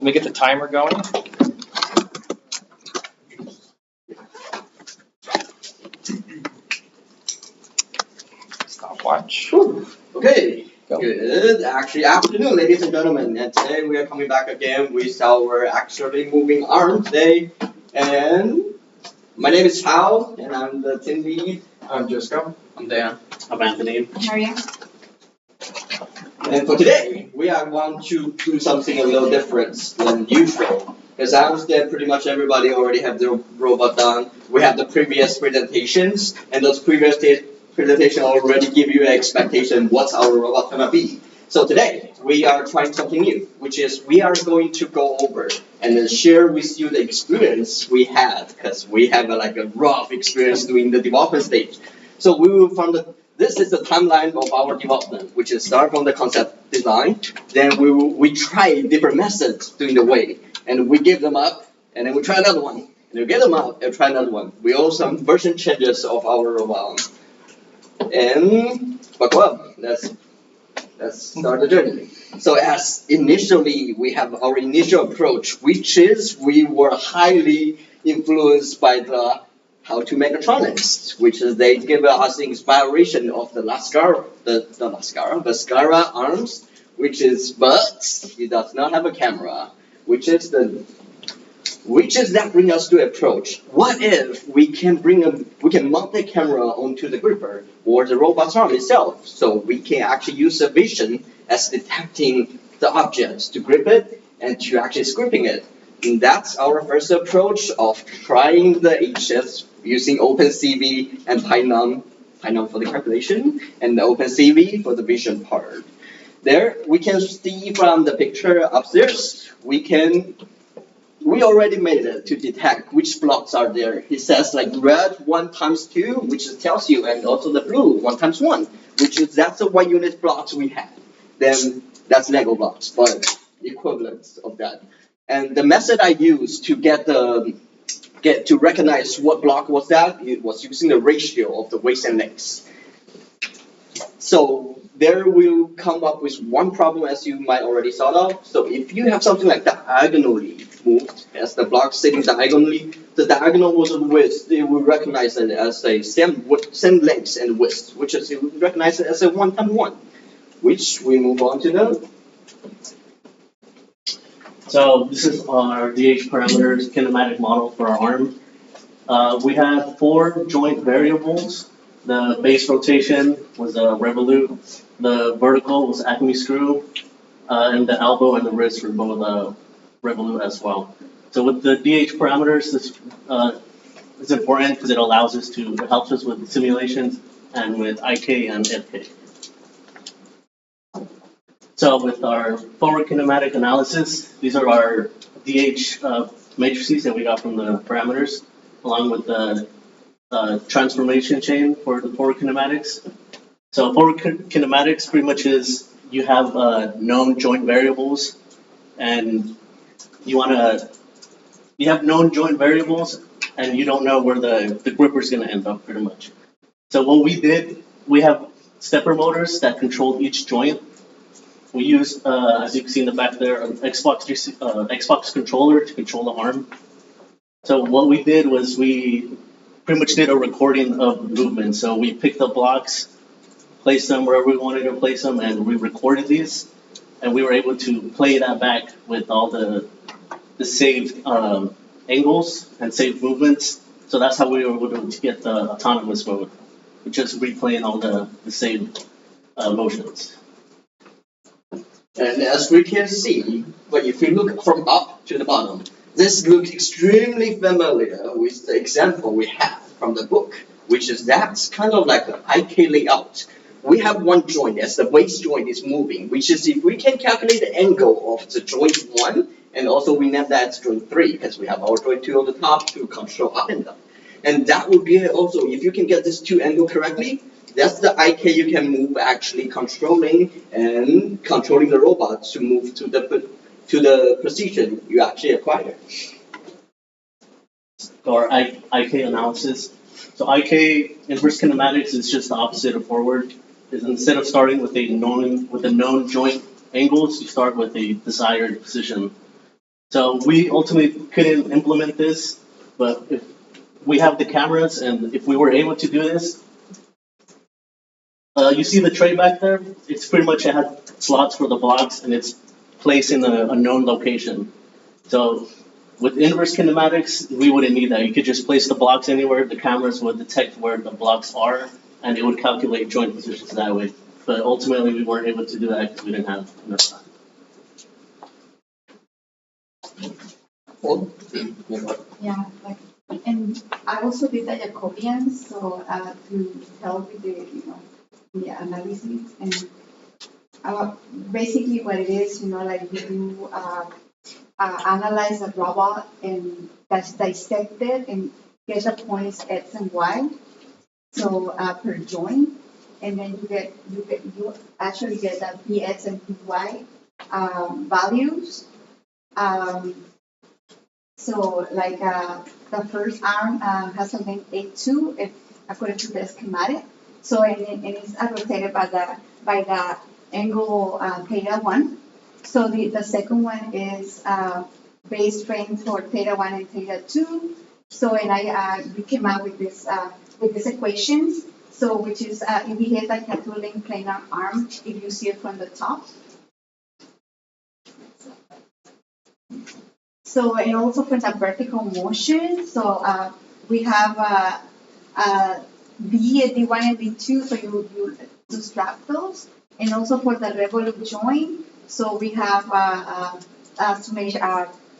Let me get the timer going. Stopwatch. Okay, Go. good actually afternoon, ladies and gentlemen. And today we are coming back again with our actually moving arm today. And my name is Hal, and I'm the team lead. I'm Jisco. I'm Dan. I'm Anthony. How are you? And for today, we are going to do something a little different than usual. Because I understand pretty much everybody already have their robot done. We have the previous presentations, and those previous presentations already give you an expectation what's our robot gonna be. So today, we are trying something new, which is we are going to go over and then share with you the experience we had, because we have a rough experience during the development stage. So we will this is the timeline of our development, which is start from the concept design, then we try different methods during the way, and we give them up, and then we try another one, and we give them up and try another one. We also some version changes of our robot. And buckle up, let's start the journey. So as initially we have our initial approach, which is we were highly influenced by the how to mechatronics, which is they give us inspiration of the Lascara, the Skara arms, but it does not have a camera, which is that bring us to approach. What if we can mount the camera onto the gripper or the robot's arm itself, so we can actually use the vision as detecting the objects to grip it and to actually gripping it. And that's our first approach of trying the HS using OpenCV and PyNum for the calculation, and the OpenCV for the vision part. There, we can see from the picture upstairs, we already made it to detect which blocks are there. It says like red 1 times 2, which tells you, and also the blue 1 times 1, that's the 1 unit blocks we have. Then that's Lego blocks, but equivalents of that. And the method I used to get to recognize what block was that, it was using the ratio of the weights and lengths. So there will come up with one problem, as you might already saw of. So if you have something like diagonally moved, as the block sitting diagonally, the diagonal was width, it will recognize it as a same length and width, which is it will recognize it as a 1 times 1, which we move on to now. So this is our DH parameters kinematic model for our arm. We had 4 joint variables. The base rotation was a revolute. The vertical was Acme screw, and the elbow and the wrist were both revolute as well. So with the DH parameters, this is important because it helps us with simulations and with IK and FK. So with our forward kinematic analysis, these are our DH matrices that we got from the parameters, along with the transformation chain for the forward kinematics. So forward kinematics pretty much is you have known joint variables, and you have known joint variables, and you don't know where the gripper is going to end up pretty much. So what we did, we have stepper motors that control each joint. We used, as you can see in the back there, an Xbox controller to control the arm. So what we did was we pretty much did a recording of movement. So we picked the blocks, placed them wherever we wanted to place them, and we recorded these. And we were able to play that back with all the saved angles and saved movements. So that's how we were able to get the autonomous mode, with just replaying all the saved motions. And as we can see, but if you look from up to the bottom, this looks extremely familiar with the example we have from the book, which is that's kind of like an IK layout. We have one joint as the waist joint is moving, which is if we can calculate the angle of the joint 1, and also we name that as joint 3, because we have our joint 2 on the top to control up and down. And that would be also, if you can get this 2 angle correctly, that's the IK you can move actually controlling the robot to move to the position you actually acquire. Or IK analysis. So IK inverse kinematics is just the opposite of forward. Is instead of starting with a known joint angles, you start with a desired position. So we ultimately couldn't implement this, but if we have the cameras and if we were able to do this, you see the tray back there? It's pretty much, it has slots for the blocks and it's placed in a known location. So with inverse kinematics, we wouldn't need that. You could just place the blocks anywhere, the cameras would detect where the blocks are, and it would calculate joint positions that way. But ultimately, we weren't able to do that because we didn't have enough time. Yeah, like, and I also did the Jacobian, so to help with the analysis and basically what it is, like we do analyze the robot and that's dissected and get the points X and Y, so per joint, and then you actually get the PX and PY values. Um, So like the first arm has a length A2 according to the schematic. So and it's rotated by the angle theta 1. So the second one is base frame for theta 1 and theta 2. So and we came out with these equations. So which is if we have like a two-link planar arm, if you see it from the top. So, and also for the vertical motion, so we have D, D1 and D2, so you subtract those. And also for the revolute joint, so we have summation,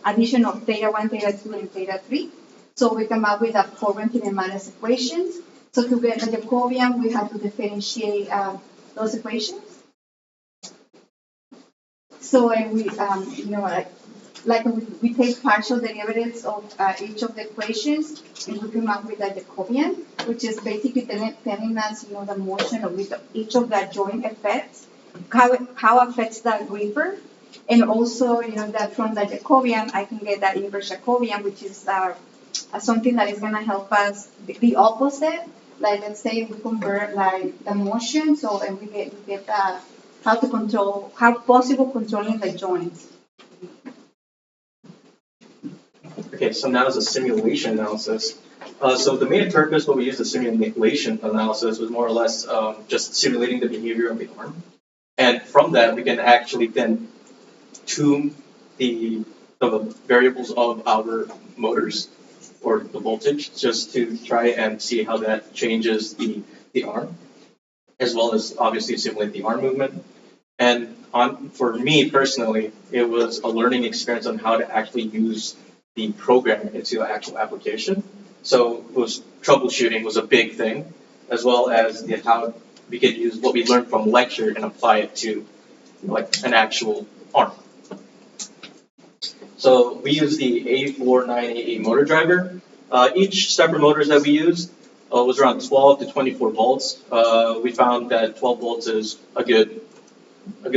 addition of theta 1, theta 2, and theta 3. So we come up with a four kinematics equations. So to get the Jacobian, we have to differentiate those equations. So, and we, like we take partial derivatives of each of the equations and we come up with a Jacobian, which is basically telling us, the motion of each of the joint effects, how affects the gripper, and also, that from the Jacobian, I can get that inverse Jacobian, which is something that is going to help us the opposite. Like let's say we convert like the motion, so and we get how possible controlling the joints. Okay, so now is a simulation analysis. So the main purpose when we use the simulation analysis was more or less just simulating the behavior of the arm. And from that, we can actually then tune the variables of our motors or the voltage just to try and see how that changes the arm, as well as obviously simulate the arm movement. And for me personally, it was a learning experience on how to actually use the program into the actual application. So it was troubleshooting was a big thing, as well as how we could use what we learned from lecture and apply it to like an actual arm. So we use the A4988 motor driver. Each stepper motors that we used was around 12 to 24 volts. We found that 12 volts is a good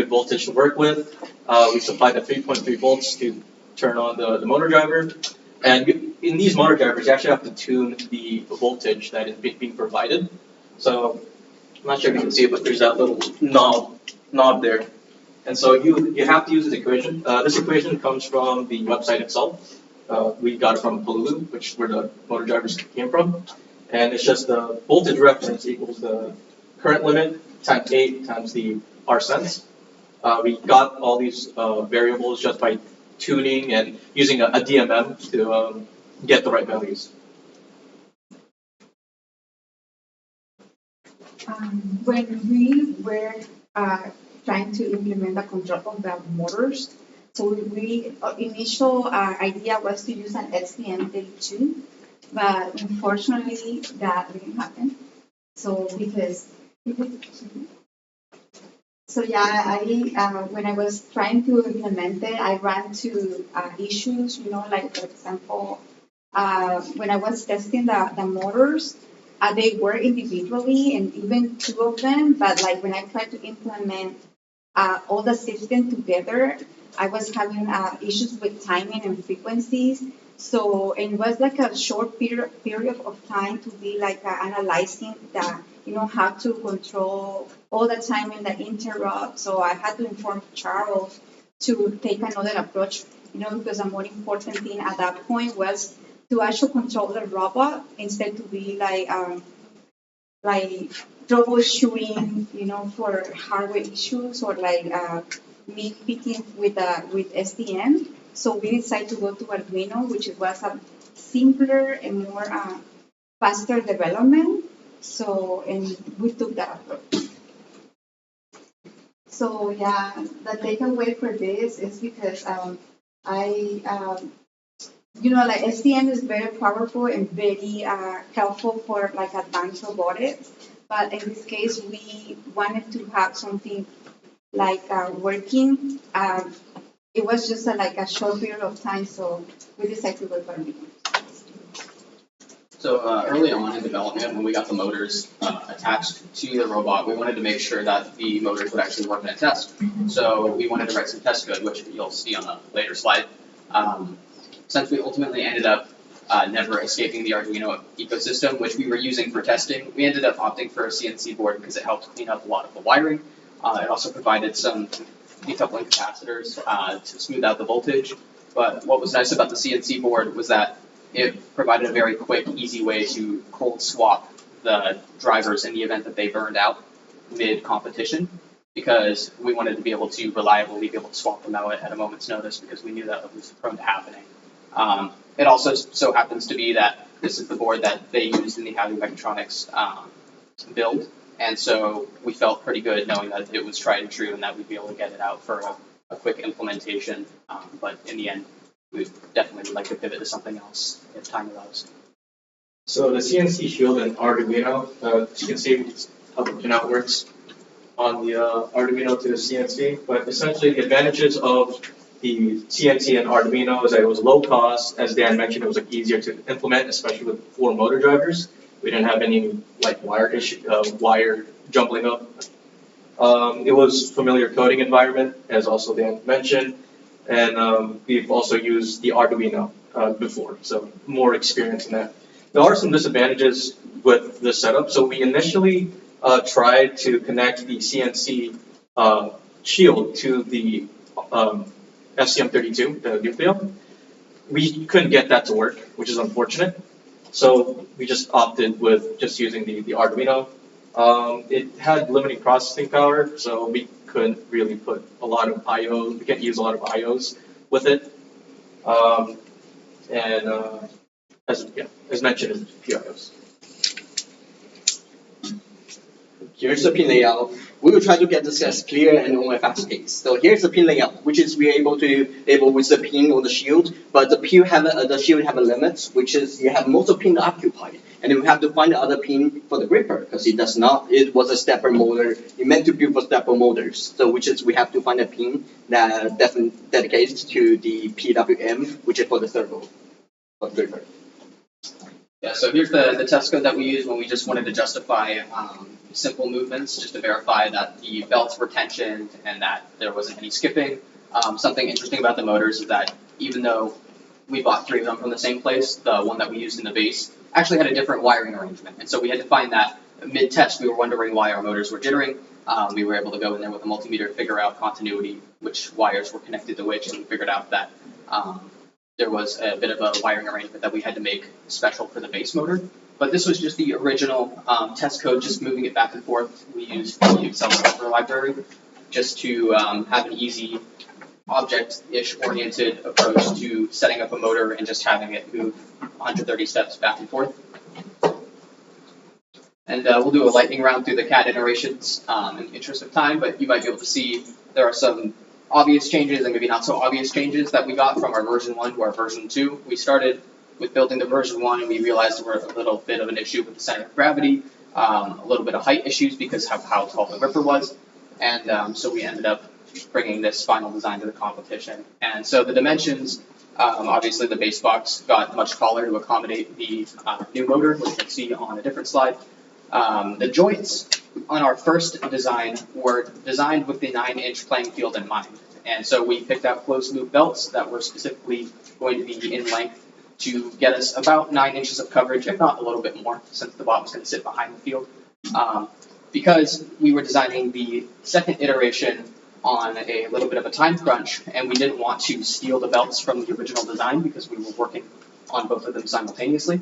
voltage to work with. We supplied the 3.3 volts to turn on the motor driver. And in these motor drivers, you actually have to tune the voltage that is being provided. So I'm not sure if you can see it, but there's that little knob there. And so you have to use this equation. This equation comes from the website itself. We got it from Pololu, which is where the motor drivers came from. And it's just the voltage reference equals the current limit times 8 times the R sense. We got all these variables just by tuning and using a DMM to get the right values. When we were trying to implement the control of the motors, so we initial idea was to use an STM32, but unfortunately that didn't happen. So so yeah, when I was trying to implement it, I ran into issues, like for example, when I was testing the motors, they were individually and even two of them, but like when I tried to implement all the system together, I was having issues with timing and frequencies. So it was like a short period of time to be like analyzing how to control all the time in the interrupt. So I had to inform Charles to take another approach because a more important thing at that point was to actually control the robot instead to be like troubleshooting, for hardware issues or like nitpicking with SDN. So we decided to go to Arduino, which was a simpler and more faster development. So, and we took that approach. So yeah, the takeaway for this is because like SDN is very powerful and very helpful for like advanced robotics. But in this case, we wanted to have something like working. It was just like a short period of time, so we decided to go for it. So early on in development, when we got the motors attached to the robot, we wanted to make sure that the motors would actually work in a test. So we wanted to write some test code, which you'll see on a later slide. Since we ultimately ended up never escaping the Arduino ecosystem, which we were using for testing, we ended up opting for a CNC board because it helped clean up a lot of the wiring. It also provided some decoupling capacitors to smooth out the voltage. But what was nice about the CNC board was that it provided a very quick, easy way to cold swap the drivers in the event that they burned out mid-competition, because we wanted to be able to reliably be able to swap them out at a moment's notice because we knew that was prone to happening. It also so happens to be that this is the board that they used in the Halley Mechatronics build, and so we felt pretty good knowing that it was tried and true and that we'd be able to get it out for a quick implementation, but in the end, we definitely would like to pivot to something else if time allows. So the CNC Shield and Arduino, as you can see how the pinout works on the Arduino to the CNC, but essentially the advantages of the CNC and Arduino is that it was low cost. As Dan mentioned, it was easier to implement, especially with 4 motor drivers. We didn't have any wire jumbling up. It was familiar coding environment, as also Dan mentioned, and we've also used the Arduino before, so more experience in that. There are some disadvantages with the setup. So we initially tried to connect the CNC shield to the STM32, the Nucleo. We couldn't get that to work, which is unfortunate. So we just opted with just using the Arduino. It had limiting processing power, so we couldn't really put a lot of I/O. We can't use a lot of I/Os with it. As mentioned, it's PIOs. Here's the pin layout. We will try to get this as clear and on a fast pace. So here's the pin layout, which is we're able with the pin on the shield, but the shield have a limit, which is you have most of pin occupied, and then we have to find the other pin for the gripper because it was a stepper motor. It meant to build for stepper motors, so which is we have to find a pin that dedicated to the PWM, which is for the servo, for the gripper. Yeah, so here's the test code that we used when we just wanted to justify simple movements, just to verify that the belts were tensioned and that there wasn't any skipping. Something interesting about the motors is that even though we bought 3 of them from the same place, the one that we used in the base actually had a different wiring arrangement. And so we had to find that mid-test. We were wondering why our motors were jittering. We were able to go in there with a multimeter to figure out continuity, which wires were connected to which, and we figured out that there was a bit of a wiring arrangement that we had to make special for the base motor. But this was just the original test code, just moving it back and forth. We used the Excel software library just to have an easy object-ish oriented approach to setting up a motor and just having it move 130 steps back and forth. And we'll do a lightning round through the CAD iterations in the interest of time, but you might be able to see there are some obvious changes and maybe not so obvious changes that we got from our version 1 to our version 2. We started with building the version 1 and we realized there were a little bit of an issue with the center of gravity, a little bit of height issues because of how tall the gripper was, and so we ended up bringing this final design to the competition. And so the dimensions, obviously the base box got much taller to accommodate the new motor, which you can see on a different slide. The joints on our first design were designed with the 9-inch playing field in mind. And so we picked out closed loop belts that were specifically going to be in length to get us about 9 inches of coverage, if not a little bit more, since the bot was going to sit behind the field. Because we were designing the second iteration on a little bit of a time crunch, and we didn't want to steal the belts from the original design because we were working on both of them simultaneously.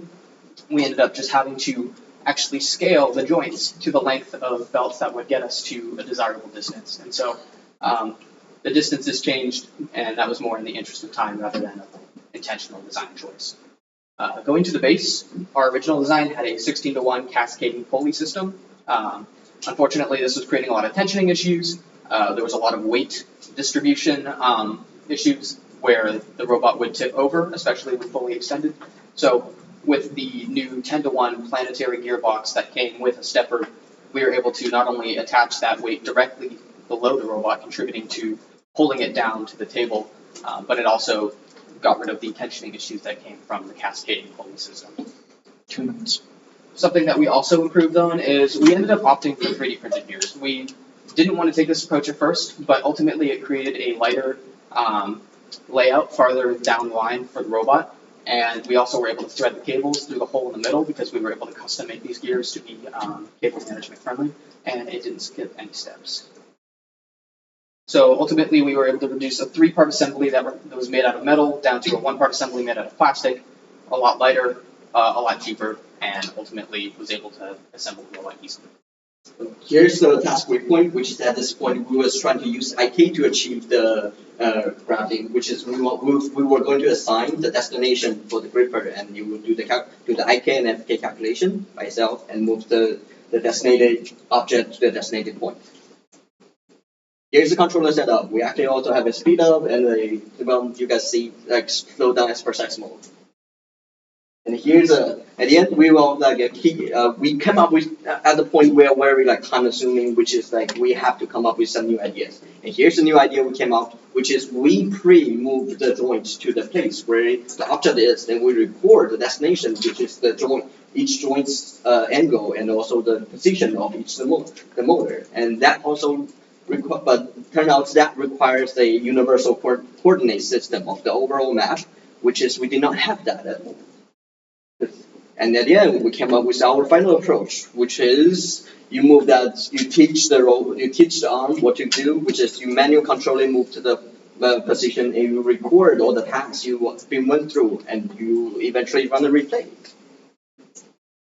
We ended up just having to actually scale the joints to the length of belts that would get us to a desirable distance. And so the distances changed, and that was more in the interest of time rather than an intentional design choice. Going to the base, our original design had a 16-to-1 cascading pulley system. Unfortunately, this was creating a lot of tensioning issues. There was a lot of weight distribution issues where the robot would tip over, especially when fully extended. So with the new 10-to-1 planetary gearbox that came with a stepper, we were able to not only attach that weight directly below the robot, contributing to pulling it down to the table, but it also got rid of the tensioning issues that came from the cascading pulley system. 2 minutes. Something that we also improved on is we ended up opting for 3D printed gears. We didn't want to take this approach at first, but ultimately it created a lighter layout farther down the line for the robot. And we also were able to thread the cables through the hole in the middle because we were able to custom make these gears to be cable management friendly, and it didn't skip any steps. So ultimately we were able to reduce a 3-part assembly that was made out of metal down to a 1-part assembly made out of plastic, a lot lighter, a lot cheaper, and ultimately was able to assemble the robot easily. Here's the task waypoint, which is at this point we was trying to use IK to achieve the gravity, which is we were going to assign the destination for the gripper, and you would do the IK and FK calculation by itself and move the designated object to the designated point. Here's the controller setup. We actually also have a speed up and you guys see like slow down as per sex mode. And here's at the end we will we come up with at the point where we like time assuming, which is like we have to come up with some new ideas. And here's the new idea we came up, which is we pre-move the joints to the place where the object is, then we record the destination, which is the joint, each joint's angle and also the position of each the motor. And that also but turns out that requires a universal coordinate system of the overall map, which is we did not have that at all. And at the end, we came up with our final approach, which is you teach the arm what to do, which is you manually controlling move to the position, and you record all the tasks you went through, and you eventually run a replay.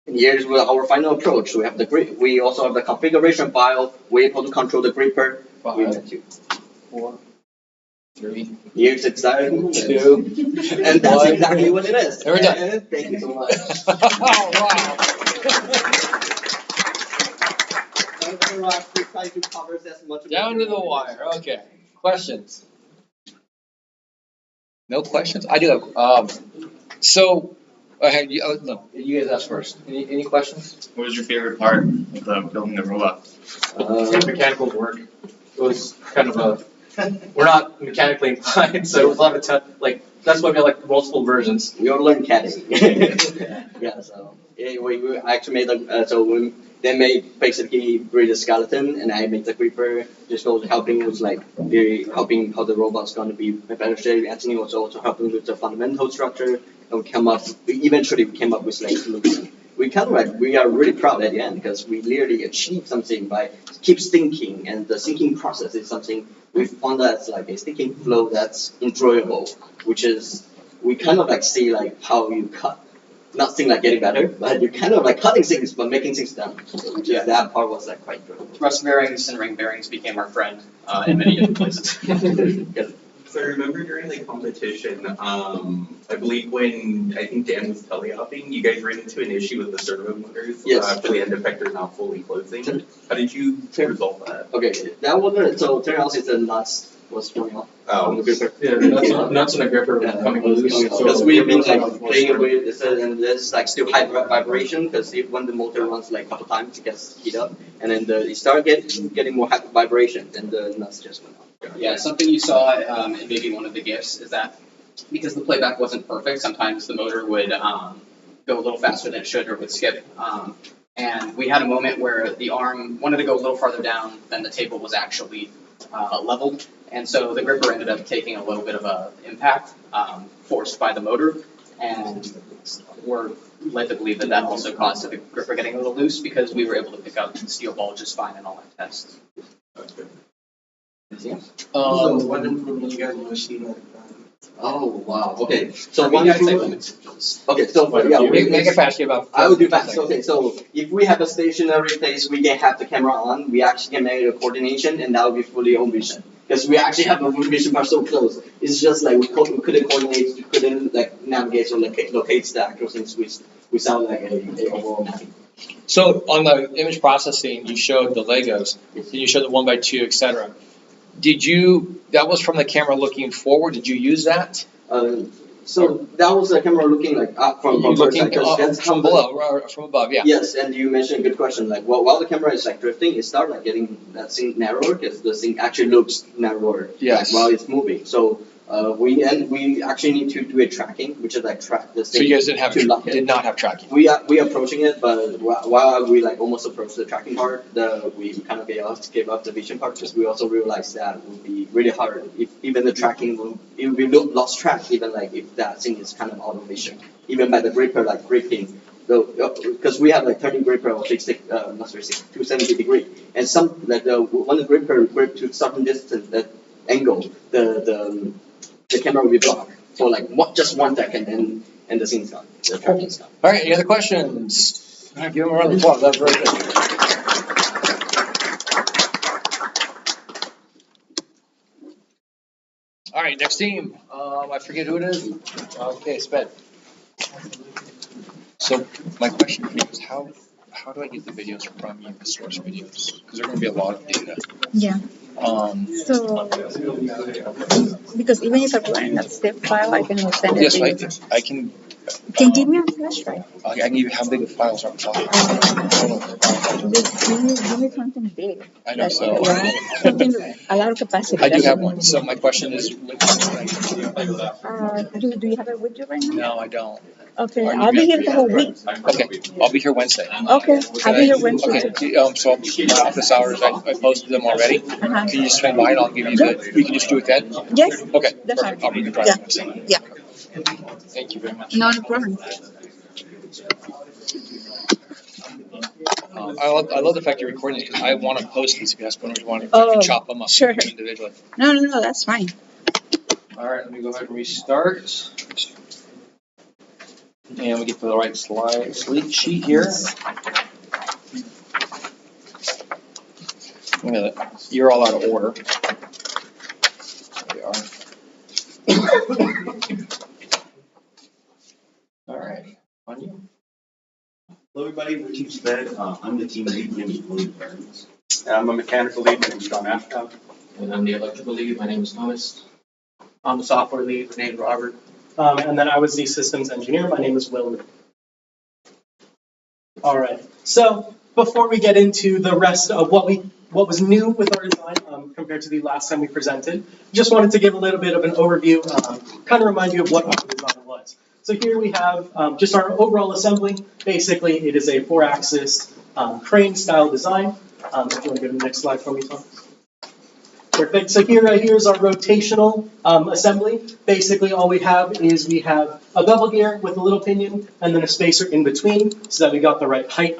And here's our final approach. We have we also have the configuration file. We're able to control the gripper. 5, 4, 3. Here's exactly 2. And that's exactly what it is. We're done. And thank you so much. Oh, wow. We try to cover as much. Down to the wire. Okay. Questions? No questions? I do have. So, no, you guys ask first. Any questions? What was your favorite part of building the robot? Mechanical work. It was kind of we're not mechanically inclined, so it was a lot of that's why we have like multiple versions. We all learned CAD. Yeah, so we actually made they made basically breed a skeleton, and I made the creeper. Just also helping with helping how the robot's going to be a better shape. Anthony was also helping with the fundamental structure, and eventually we came up with like solution. We are really proud at the end because we literally achieved something by keep thinking, and the thinking process is something we found that's like a thinking flow that's enjoyable, which is we kind of like see like how you cut. Nothing like getting better, but you're kind of like cutting things but making things done. So that part was like quite enjoyable. Thrust bearings and ring bearings became our friend in many different places. So I remember during the competition, I believe when I think Dan was telehopping, you guys ran into an issue with the servo motors for the end effector not fully closing. How did you resolve that? Okay, that wasn't so. Turns out it's the nuts was coming off. Yeah, nuts in a gripper coming loose. Because we've been like playing with this, and there's like still high vibration because when the motor runs like a couple times, it gets heat up, and then it started getting more high vibration, and the nuts just went off. Yeah, something you saw in maybe one of the GIFs is that because the playback wasn't perfect, sometimes the motor would go a little faster than it should or would skip. And we had a moment where the arm wanted to go a little farther down than the table was actually leveled. And so the gripper ended up taking a little bit of an impact forced by the motor. And we're led to believe that also caused the gripper getting a little loose because we were able to pick up the steel ball just fine in all our tests. Okay. Anything else? What improvement you guys want to see? Oh, wow, okay, so I mean, one I'd say improvement. Okay, so, yeah, Make it fast, about. I would do fast. Okay, so if we have a stationary place, we can have the camera on. We actually can make a coordination, and that would be fully home vision. Because we actually have the home vision part so close. It's just like we couldn't coordinate, we couldn't like navigate or locate the actual things without like a overall mapping. So on the image processing, you showed the Legos, and you showed the 1x2, etc. Did you, that was from the camera looking forward, did you use that? So that was the camera looking like up from You looking first, like, that's from below, or from above, yeah. Yes, and you mentioned a good question. Like while the camera is like drifting, it starts like getting that thing narrower because the thing actually looks narrower. Yes. Like, while it's moving. So we actually need to do a tracking, which is like track the thing. So you guys did not have tracking? We are approaching it, but while we like almost approach the tracking part, we kind of gave up the vision part because we also realized that it would be really hard if even the tracking it would be lost track even like if that thing is kind of out of vision, even by the gripper like gripping. Because we have like turning gripper of 270 degree, and some like when the gripper grip to certain distance that angle, the camera will be blocked for like just 1 second, and the thing's gone. The tracking's gone. All right, any other questions? All right, give them a round of applause, that's very good. All right, next team, I forget who it is. Okay, Sped. So my question for you is how do I get the videos from you, the source videos? Because they're going to be a lot of data. Yeah. So, because even if I put in a zip file, I can send it Yes, to you. I can. Can you give me a flash drive? I can give you how big the files are. Give me something big. I know, so. Yeah, something, a lot of capacity. I do That's have what one. So my question is, do you have it with you right now? no, I don't. Okay, I'll be here the whole week. Okay, I'll be here Wednesday. Okay, I'll be here Wednesday. Okay, so my office hours, I posted them already. Can you just swing by and I'll give you the, we can just do it then? Yes. Okay, That's perfect. fine. I'll bring the drive Yeah. Wednesday. Yeah. Thank you very much. Not a problem. I love the fact you're recording this because I want to post these if you ask owners want to chop them up sure. individually. No, that's fine. All right, let me go ahead and restart. And we get to the right slide sheet here. Look at that. You're all out of order. There we are. All right, on you. Hello, everybody. We're Team Sped. I'm the team lead. My name is William Burns. I'm a mechanical lead. My name is John Ashcroft. And I'm the electrical lead. My name is Thomas. I'm the software lead. My name is Robert. And then I was the systems engineer. My name is Will. All right. So before we get into the rest of what was new with our design compared to the last time we presented, just wanted to give a little bit of an overview, kind of remind you of what our design was. So here we have just our overall assembly. Basically, it is a 4-axis crane-style design. If you want to go to the next slide for me, Tom. Perfect. So here's our rotational assembly. Basically, all we have is we have a bevel gear with a little pinion and then a spacer in between so that we got the right height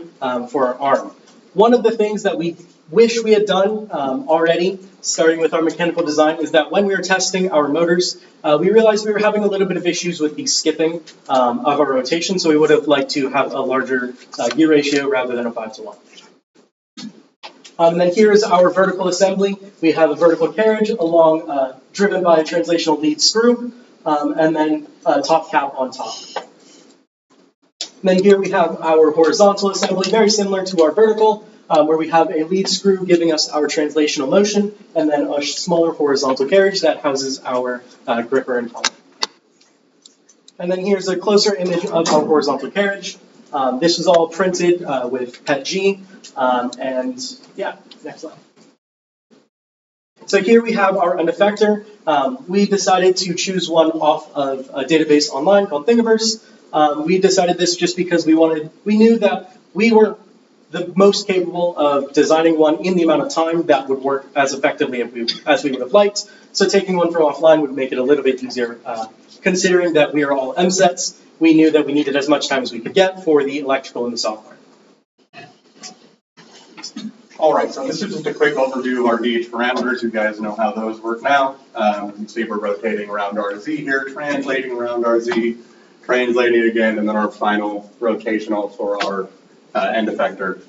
for our arm. One of the things that we wish we had done already, starting with our mechanical design, is that when we were testing our motors, we realized we were having a little bit of issues with the skipping of our rotation, so we would have liked to have a larger gear ratio rather than a 5:1. And then here is our vertical assembly. We have a vertical carriage along, driven by a translational lead screw, and then a top cap on top. And then here we have our horizontal assembly, very similar to our vertical, where we have a lead screw giving us our translational motion, and then a smaller horizontal carriage that houses our gripper and column. And then here's a closer image of our horizontal carriage. This was all printed with PETG, and yeah, next slide. So here we have our end effector. We decided to choose one off of a database online called Thingiverse. We decided this just because we knew that we weren't the most capable of designing one in the amount of time that would work as effectively as we would have liked. So taking one from offline would make it a little bit easier. Considering that we are all MSETs, we knew that we needed as much time as we could get for the electrical and the software. All right, so this is just a quick overview of our DH parameters. You guys know how those work now. You can see we're rotating around RZ here, translating around RZ, translating again, and then our final rotational for our end effector.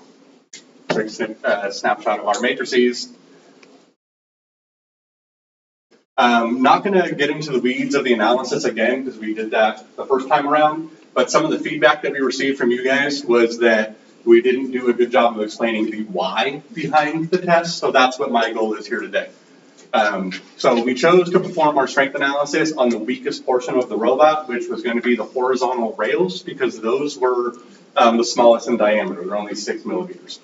Quick snapshot of our matrices. Not going to get into the weeds of the analysis again because we did that the first time around, but some of the feedback that we received from you guys was that we didn't do a good job of explaining the why behind the test, so that's what my goal is here today. So we chose to perform our strength analysis on the weakest portion of the robot, which was going to be the horizontal rails, because those were the smallest in diameter. They're only 6 millimeters.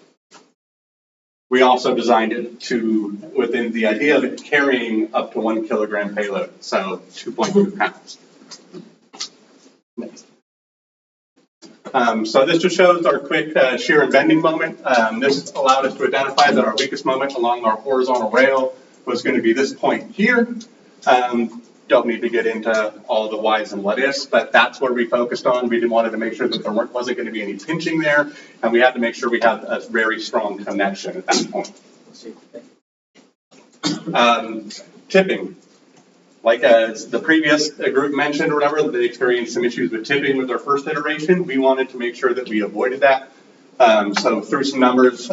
We also designed it to within the idea of it carrying up to 1 kilogram payload, so 2.2 pounds. Next. So this just shows our quick shear and bending moment. This allowed us to identify that our weakest moment along our horizontal rail was going to be this point here. Don't need to get into all the whys and what ifs, but that's where we focused on. We wanted to make sure that there wasn't going to be any pinching there, and we had to make sure we had a very strong connection at that point. Tipping. Like as the previous group mentioned or whatever, they experienced some issues with tipping with their first iteration. We wanted to make sure that we avoided that. So threw some numbers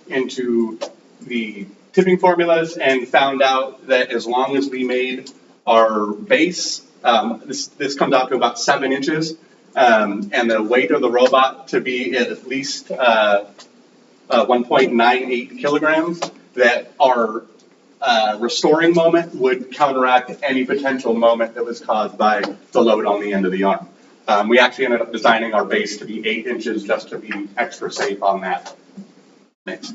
into the tipping formulas and found out that as long as we made our base, this comes out to about 7 inches, and the weight of the robot to be at least 1.98 kilograms, that our restoring moment would counteract any potential moment that was caused by the load on the end of the arm. We actually ended up designing our base to be 8 inches just to be extra safe on that. Next.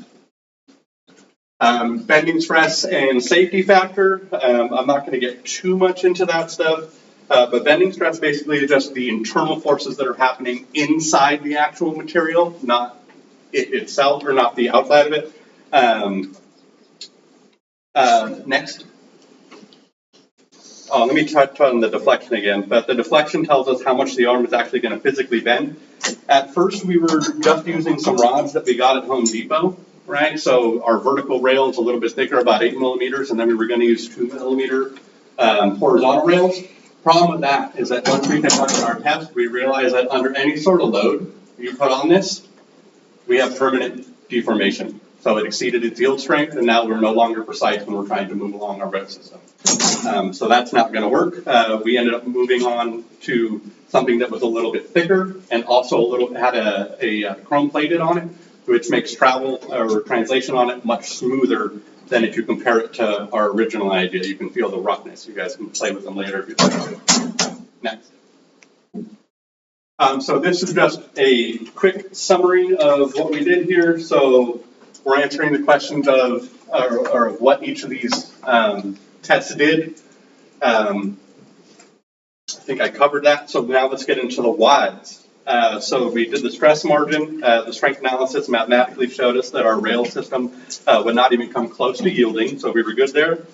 Bending stress and safety factor. I'm not going to get too much into that stuff, but bending stress basically is just the internal forces that are happening inside the actual material, not it itself or not the outside of it. Next. Let me touch on the deflection again, but the deflection tells us how much the arm is actually going to physically bend. At first, we were just using some rods that we got at Home Depot, right? So our vertical rail is a little bit thicker, about 8 millimeters, and then we were going to use 2 millimeter horizontal rails. Problem with that is that once we conducted our test, we realized that under any sort of load you put on this, we have permanent deformation. So it exceeded its yield strength, and now we're no longer precise when we're trying to move along our rail system. So that's not going to work. We ended up moving on to something that was a little bit thicker and also had a chrome plated on it, which makes travel or translation on it much smoother than if you compare it to our original idea. You can feel the roughness. You guys can play with them later if you'd like to. Next. So this is just a quick summary of what we did here. So we're answering the questions of or what each of these tests did. I think I covered that. So now let's get into the whys. So we did the stress margin. The strength analysis mathematically showed us that our rail system would not even come close to yielding. So we were good there.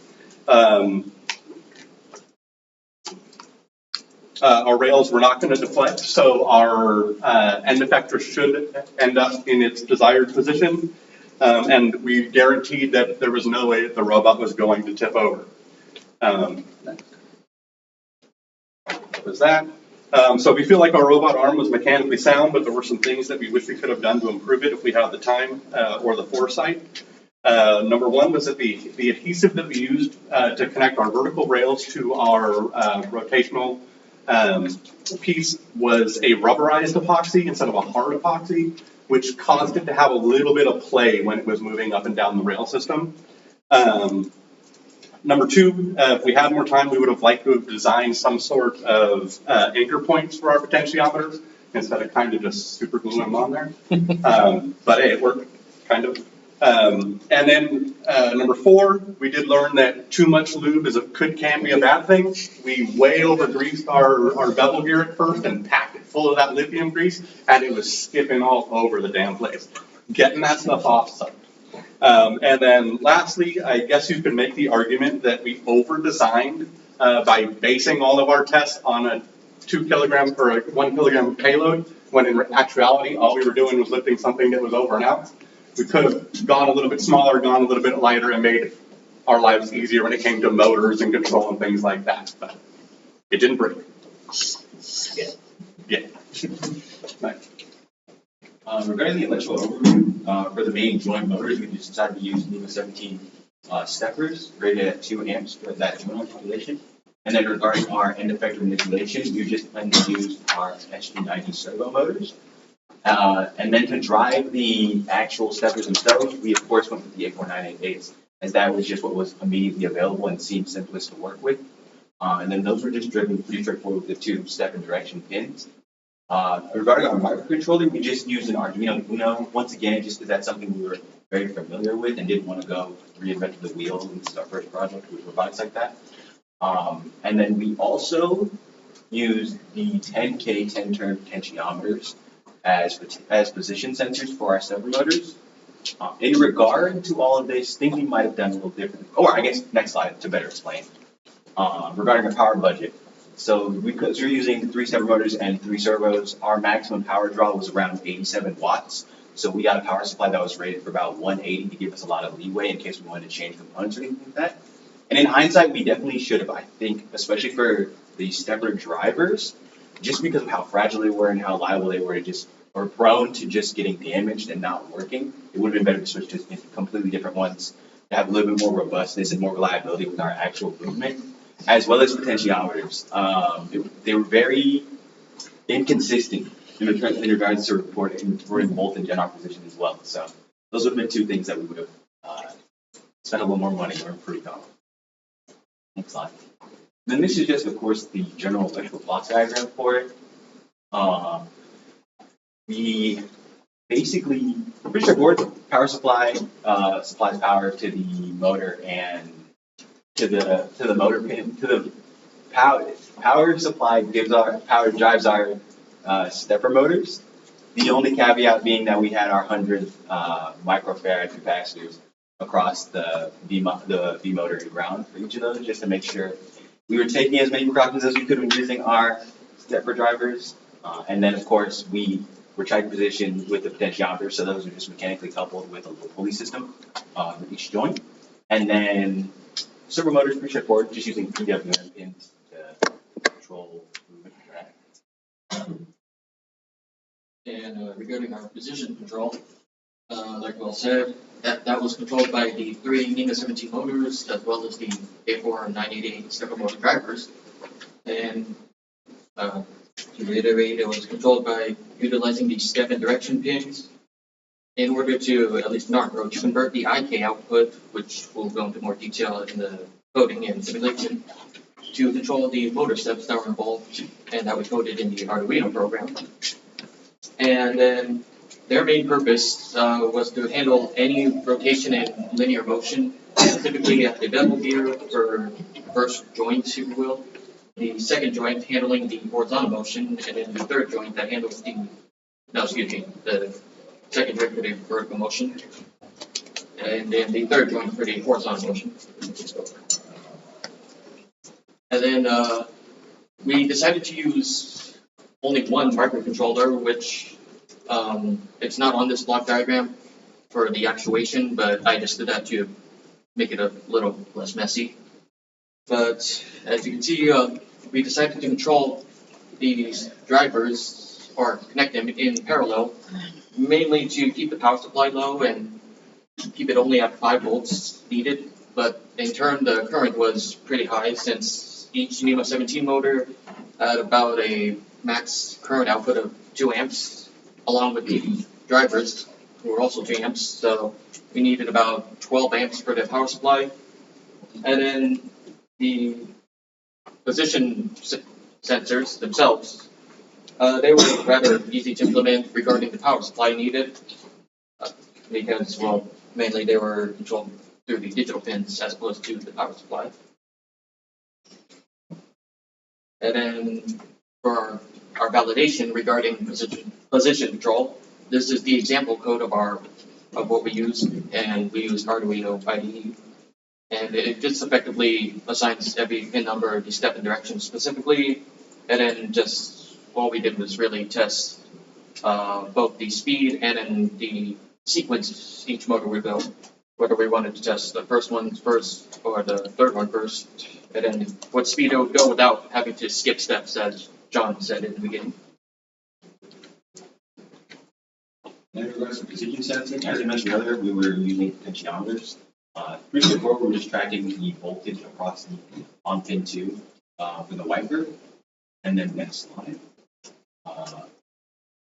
Our rails were not going to deflect, so our end effector should end up in its desired position. And we guaranteed that there was no way that the robot was going to tip over. Was that? So we feel like our robot arm was mechanically sound, but there were some things that we wish we could have done to improve it if we had the time or the foresight. Number one was that the adhesive that we used to connect our vertical rails to our rotational piece was a rubberized epoxy instead of a hard epoxy, which caused it to have a little bit of play when it was moving up and down the rail system. Number two, if we had more time, we would have liked to have designed some sort of anchor points for our potentiometers instead of kind of just super gluing them on there. But hey, it worked, kind of. And then number four, we did learn that too much lube can be a bad thing. We way over greased our bevel gear at first and packed it full of that lithium grease, and it was skipping all over the damn place. Getting that stuff off sucked. And then lastly, I guess you could make the argument that we over-designed by basing all of our tests on a 2 kilogram or a 1 kilogram payload, when in actuality, all we were doing was lifting something that was over an ounce. We could have gone a little bit smaller, gone a little bit lighter, and made our lives easier when it came to motors and control and things like that, but it didn't break. Yeah. Right. Regarding the electrical overview, for the main joint motors, we just decided to use NEMA 17 steppers rated at 2 amps for that joint population. And then regarding our end effector manipulation, we just plan to use our SG90 servo motors. And then to drive the actual steppers themselves, we of course went with the A4988s, as that was just what was immediately available and seemed simplest to work with. And then those were just driven pretty straightforward with the 2 step and direction pins. Regarding our microcontroller, we just used an Arduino Uno, once again, just because that's something we were very familiar with and didn't want to go reinvent the wheel. And this is our first project with robotics like that. And then we also used the 10K 10-turn potentiometers as position sensors for our stepper motors. In regard to all of this, things we might have done a little differently. Or I guess next slide to better explain. Regarding our power budget. So because we're using 3 stepper motors and 3 servos, our maximum power draw was around 87 watts. So we got a power supply that was rated for about 180 to give us a lot of leeway in case we wanted to change components or anything like that. And in hindsight, we definitely should have, I think, especially for the stepper drivers, just because of how fragile they were and how liable they were to just, or prone to just getting damaged and not working, it would have been better to switch to completely different ones to have a little bit more robustness and more reliability with our actual movement, as well as potentiometers. They were very inconsistent in regards to reporting volt and Genarch position as well. So those would have been 2 things that we would have spent a little more money or improved on. Next slide. Then this is just, of course, the general electrical block diagram for it. We basically, pretty straightforward, power supply supplies power to the motor and to the motor pin, to the power supply drives our stepper motors. The only caveat being that we had our 100 microfarad capacitors across the V motor and ground for each of those, just to make sure we were taking as many precautions as we could when using our stepper drivers. And then, of course, we were tight positioned with the potentiometer, so those are just mechanically coupled with a little pulley system for each joint. And then servo motors, pretty straightforward, just using PWM pins to control movement and drag. And regarding our position control, like Will said, that was controlled by the 3 NEMA 17 motors as well as the A4988 stepper motor drivers. And to reiterate, it was controlled by utilizing the step and direction pins in order to, at least in our approach, convert the IK output, which we'll go into more detail in the coding and simulation, to control the motor steps that were involved and that we coded in the Arduino program. And then their main purpose was to handle any rotation and linear motion, typically at the bevel gear for first joints, if you will. The second joint handling the horizontal motion, and then the third joint that handles the second joint for the vertical motion, and then the third joint for the horizontal motion. And then we decided to use only one microcontroller, which it's not on this block diagram for the actuation, but I just did that to make it a little less messy. But as you can see, we decided to control these drivers or connect them in parallel, mainly to keep the power supply low and keep it only at 5 volts needed. But in turn, the current was pretty high since each NEMA 17 motor had about a max current output of 2 amps, along with the drivers, who were also 2 amps. So we needed about 12 amps for the power supply. And then the position sensors themselves, they were rather easy to implement regarding the power supply needed, because, well, mainly they were controlled through the digital pins as opposed to the power supply. And then for our validation regarding position control, this is the example code of what we use, and we use Arduino IDE. And it just effectively assigns every pin number, the step and direction specifically, and then just all we did was really test both the speed and then the sequence each motor would go, whether we wanted to test the first one first or the third one first, and then what speed it would go without having to skip steps, as John said in the beginning. In regards to precision sensing, as I mentioned earlier, we were using potentiometers. Pretty straightforward, we were just tracking the voltage across the on pin 2 for the wiper. And then next slide.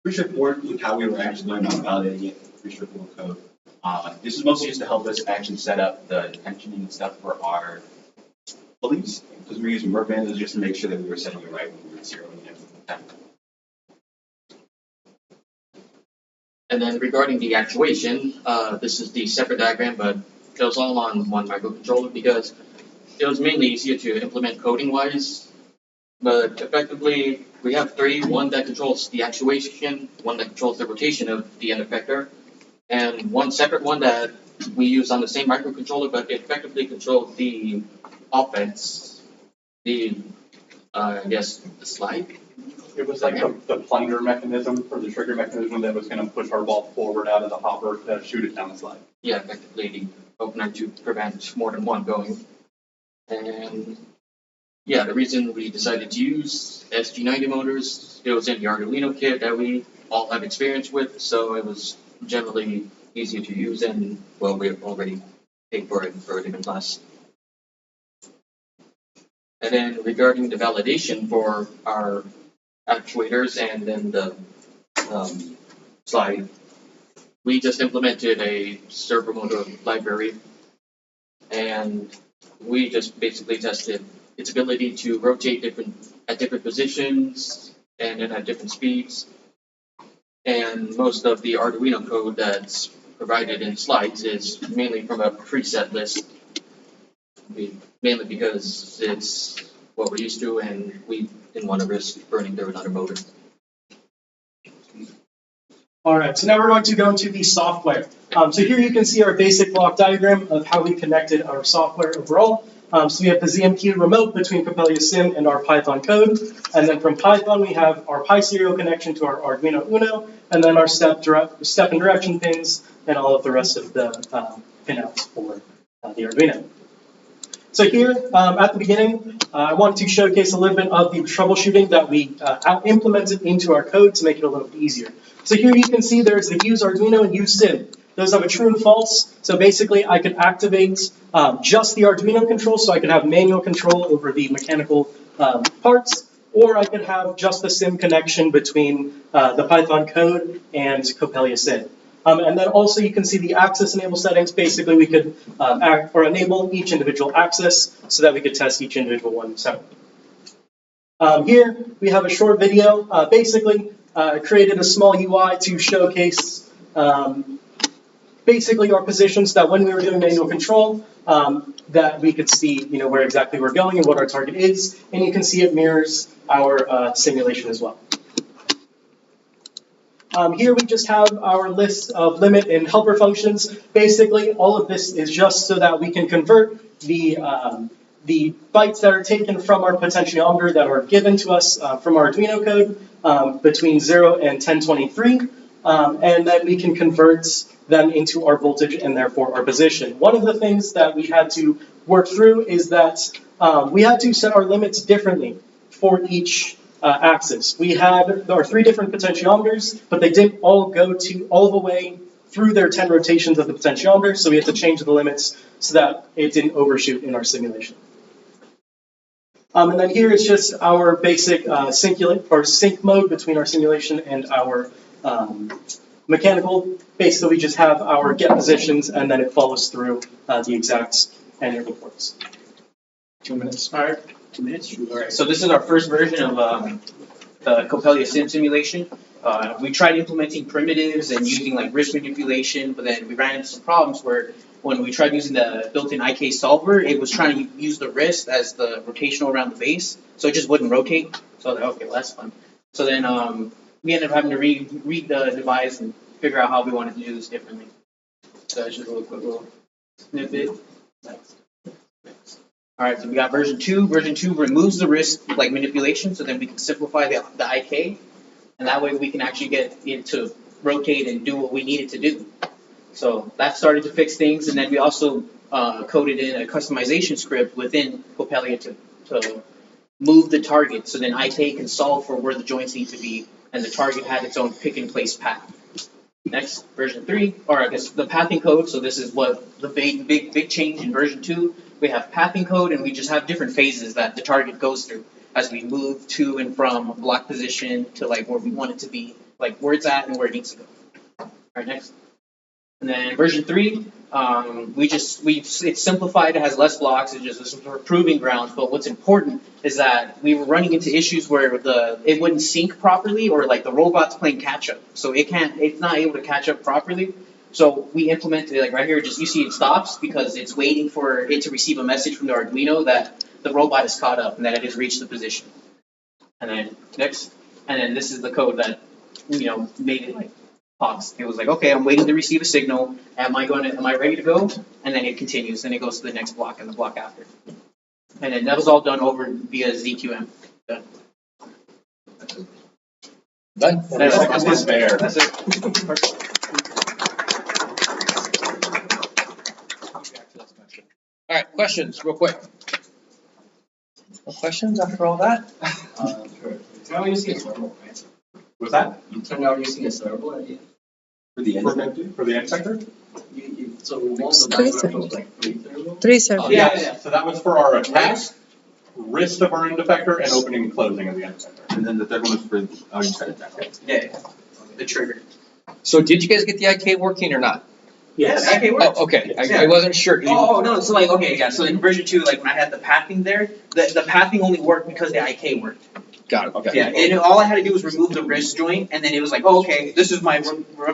Pretty straightforward with how we were actually going about validating it, pretty straightforward code. This is mostly just to help us actually set up the tensioning and stuff for our pulleys, because we're using work bands just to make sure that we were setting it right when we were zeroing everything. And then regarding the actuation, this is the separate diagram, but it was all on one microcontroller because it was mainly easier to implement coding-wise. But effectively, we have three: one that controls the actuation, one that controls the rotation of the end effector, and one separate one that we use on the same microcontroller, but it effectively controls the offense, the the slide. It was like the plunger mechanism or the trigger mechanism that was going to push our ball forward out of the hopper to shoot it down the slide. Yeah, effectively the opener to prevent more than one going. And yeah, the reason we decided to use SG90 motors, it was in the Arduino kit that we all have experience with, so it was generally easier to use, and well, we've already paid for it for a different class. And then regarding the validation for our actuators and then the slide, we just implemented a servo motor library, and we just basically tested its ability to rotate at different positions and then at different speeds. And most of the Arduino code that's provided in slides is mainly from a preset list, mainly because it's what we're used to and we didn't want to risk burning through another motor. All right, so now we're going to go into the software. So here you can see our basic block diagram of how we connected our software overall. So we have the ZMQ remote between Coppelia Sim and our Python code. And then from Python, we have our PySerial connection to our Arduino Uno, and then our step and direction pins, and all of the rest of the pinouts for the Arduino. So here, at the beginning, I want to showcase a little bit of the troubleshooting that we implemented into our code to make it a little bit easier. So here you can see there's the use Arduino and use Sim. Those have a true and false. So basically, I could activate just the Arduino control, so I could have manual control over the mechanical parts, or I could have just the Sim connection between the Python code and Coppelia Sim. And then also you can see the access enable settings. Basically, we could enable each individual access so that we could test each individual one separately. Here we have a short video. Basically, created a small UI to showcase basically our positions, that when we were doing manual control, that we could see where exactly we're going and what our target is. And you can see it mirrors our simulation as well. Here we just have our list of limit and helper functions. Basically, all of this is just so that we can convert the bytes that are taken from our potentiometer that are given to us from our Arduino code between 0 and 1023, and then we can convert them into our voltage and therefore our position. One of the things that we had to work through is that we had to set our limits differently for each axis. We had our 3 different potentiometers, but they didn't all go all the way through their 10 rotations of the potentiometer, so we had to change the limits so that it didn't overshoot in our simulation. And then here is just our basic sync mode between our simulation and our mechanical. Basically, we just have our get positions, and then it follows through the exact and it reports. 2 minutes. All right, 2 minutes. All right, so this is our first version of the Coppelia Sim simulation. We tried implementing primitives and using like risk manipulation, but then we ran into some problems where when we tried using the built-in IK solver, it was trying to use the wrist as the rotational around the base, so it just wouldn't rotate. So I was like, okay, well, that's fun. So then we ended up having to read the device and figure out how we wanted to do this differently. So that's just a quick little snippet. All right, so we got version 2. Version 2 removes the wrist like manipulation, so then we can simplify the IK, and that way we can actually get it to rotate and do what we need it to do. So that started to fix things, and then we also coded in a customization script within Copelia to move the target, so then IK can solve for where the joints need to be, and the target had its own pick and place path. Next, version 3, or I guess the pathing code, so this is what the big change in version 2. We have pathing code, and we just have different phases that the target goes through as we move to and from block position to like where we want it to be, like where it's at and where it needs to go. Alright, next. And then version 3, it's simplified, it has less blocks, it's just some sort of proving grounds, but what's important is that we were running into issues where it wouldn't sync properly, or like the robot's playing catch up. So it's not able to catch up properly. So we implemented, like right here, just you see it stops because it's waiting for it to receive a message from the Arduino that the robot is caught up and that it has reached the position. And then next, and then this is the code that, made it like pause. It was like, okay, I'm waiting to receive a signal. Am I ready to go? And then it continues, and it goes to the next block and the block after. And then that was all done over via ZQM. Done. Done. That's despair. That's it. Perfect. All right, questions, real quick. No questions after all that? Sure. Now we're using a servo, right? Was that? So now we're using a servo at the end. For the end effector? For the end sector? So we want the Three diagram was like 3 servo? 3 servos. Yeah. So that was for our attach, wrist of our end effector, and opening and closing of the end effector. And then the third one was for, oh, you said it that way. Yeah. The trigger. So did you guys get the IK working or not? Yes. Yeah, IK works. Oh, okay, I wasn't sure. 'Cause you- Oh, no, so like, okay, yeah, so in version 2, like when I had the pathing there, the pathing only worked because the IK worked. Got it, okay. Yeah, and all I had to do was remove the wrist joint, and then it was like, oh, okay, this is my.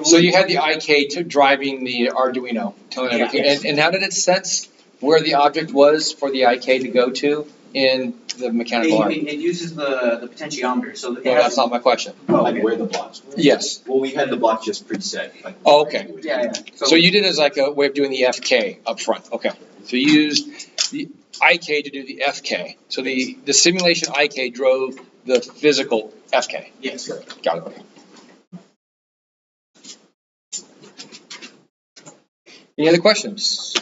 So you had the IK driving the Arduino, telling everything, Yes. and how did it sense where the object was for the IK to go to in the mechanical arm? It uses the potentiometer, so it No, has. that's not my question. Like where the blocks were? Yes. Well, we had the block just preset. Like, Oh, okay. Yeah. So you did it as like a way of doing the FK up front, okay. So you used the IK to do the FK. So the simulation IK drove the physical FK. Yes. Got it, okay. Any other questions?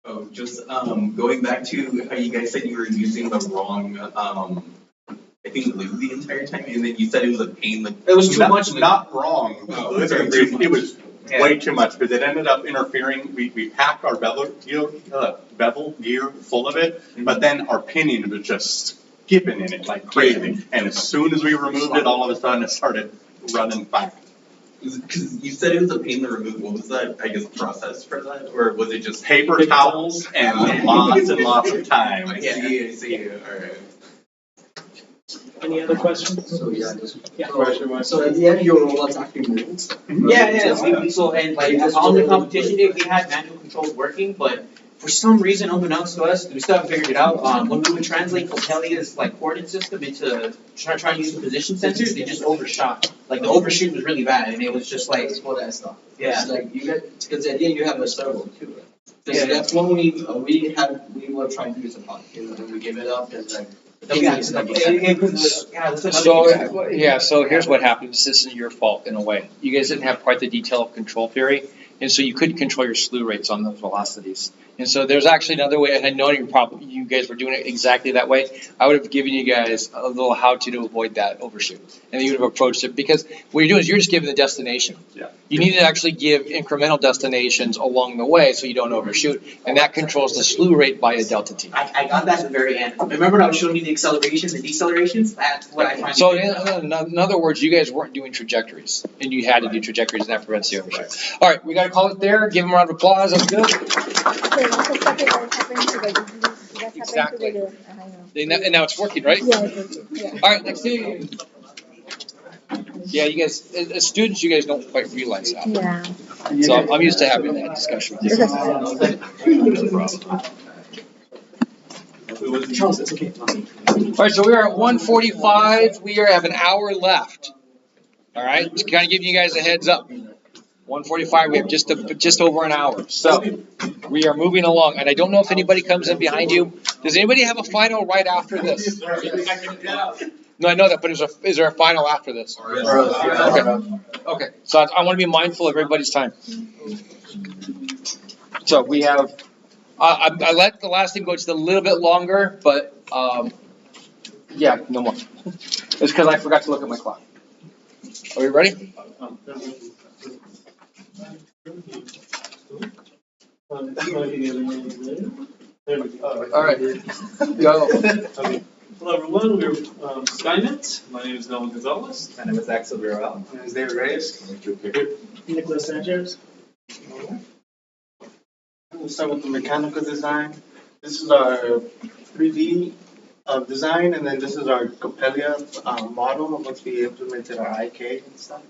Oh, just going back to how you guys said you were using the wrong I think lube the entire time, and then you said it was a pain. Like, it was too much. Not wrong. Oh, Listen, sorry, too it was Yeah. way too much because it ended up interfering. We packed our bevel gear full of it, but then our pinion was just skipping in it like crazy. And as soon as we removed it, all of a sudden it started running fine. Because you said it was a pain to remove. What was that, I guess, process for that? Or was it just Paper towels and lots of time. I see, alright. Any other questions? So yeah, just Yeah. question. So at the end, your robots actually moved. Yeah. So and like on the competition day, we had manual controls working, but for some reason, unbeknownst to us, we still haven't figured it out. When we would translate Copelia's like coordinate system into try to use the position sensors, they just overshot. Like the overshoot was really bad, and it was just like That's what I thought. Yeah. It's like you get, because at the end you have a servo too, right? Because Yeah. that's when we were trying to use a pot, and we gave it up, and like. yeah, it's so like- Here's what happens. This isn't your fault in a way. You guys didn't have quite the detail of control theory, and so you couldn't control your slew rates on those velocities. And so there's actually another way, and I know you guys were doing it exactly that way. I would have given you guys a little how-to avoid that overshoot. And you would have approached it, because what you're doing is you're just giving the destination. Yeah. You need to actually give incremental destinations along the way so you don't overshoot, and that controls the slew rate by a delta T. I got that at the very end. Remember when I was showing you the accelerations and decelerations? That's what I find. So in other words, you guys weren't doing trajectories, and you had to do trajectories, and that prevents the overshoot. All right, we got to call it there. Give them a round of applause. That's good. So that's exactly what happened to the Exactly. I know. And now it's working, right? Yeah, it's okay. Yeah. All right, next thing. Yeah, you guys, as students, you guys don't quite realize that. Yeah. So I'm used to having that discussion with you. Charles, it's okay. All right, so we are at 1:45. We have an hour left. All right, just kind of giving you guys a heads up. 1:45. We have just over an hour. So we are moving along, and I don't know if anybody comes in behind you. Does anybody have a final right after this? No, I know that, but is there a final after this? Okay, so I want to be mindful of everybody's time. So we have, I let the last thing go just a little bit longer, but, yeah, no more. It's because I forgot to look at my clock. Are we ready? All right. Go. Hello, everyone. We're Skynet. My name is Nolan Gonzalez. My name is Axel Villarreal. My name is David Reyes. Nicholas Sanchez. We'll start with the mechanical design. This is our 3D design, and then this is our Copelia model once we implemented our IK and stuff.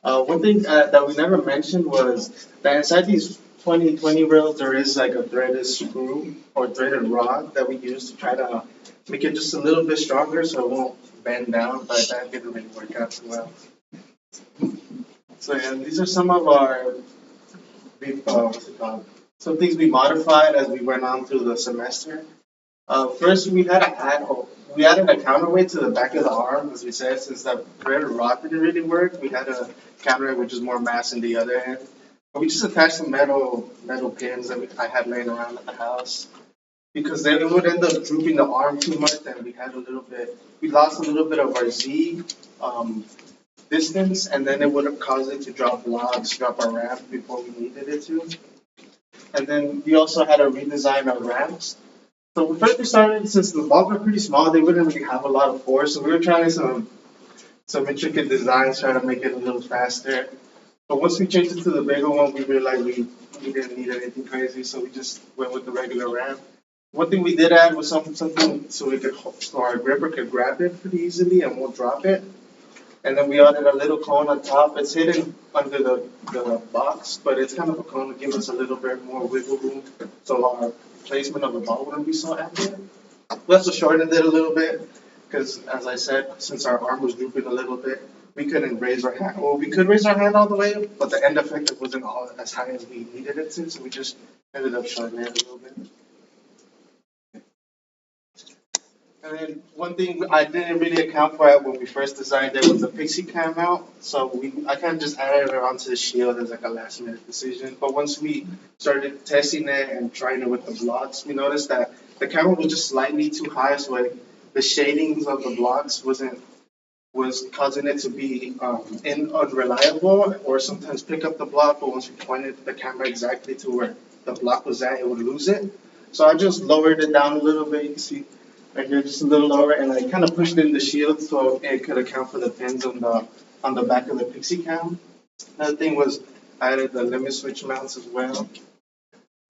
One thing that we never mentioned was that inside these 2020 rails, there is like a threaded screw or threaded rod that we use to try to make it just a little bit stronger so it won't bend down, but that didn't really work out too well. So yeah, these are some of our, some things we modified as we went on through the semester. First, we added a counterweight to the back of the arm, as we said, since that threaded rod didn't really work. We had a counterweight which is more mass in the other end. But we just attached some metal pins that I had laying around at the house, because then it would end up drooping the arm too much, and we lost a little bit of our Z distance, and then it would have caused it to drop blocks, drop our ramp before we needed it to. And then we also had to redesign our ramps. So first we started, since the balls were pretty small, they wouldn't really have a lot of force, so we were trying some intricate designs, trying to make it a little faster. But once we changed it to the bigger one, we realized we didn't need anything crazy, so we just went with the regular ramp. One thing we did add was something so our gripper could grab it pretty easily and won't drop it. And then we added a little cone on top. It's hidden under the box, but it's kind of a cone to give us a little bit more wiggle room, so our placement of the ball wouldn't be so accurate. We also shortened it a little bit, because as I said, since our arm was drooping a little bit, we couldn't raise our hand. Well, we could raise our hand all the way, but the end effective wasn't all as high as we needed it to, so we just ended up shortening it a little bit. And then one thing I didn't really account for when we first designed it was the Pixie cam mount. So I kind of just added it onto the shield as like a last minute decision. But once we started testing it and trying it with the blocks, we noticed that the camera was just slightly too high, so the shadings of the blocks was causing it to be unreliable, or sometimes pick up the block, but once we pointed the camera exactly to where the block was at, it would lose it. So I just lowered it down a little bit. You can see right here, just a little lower, and I kind of pushed in the shield so it could account for the pins on the back of the Pixie cam. Another thing was I added the limit switch mounts as well.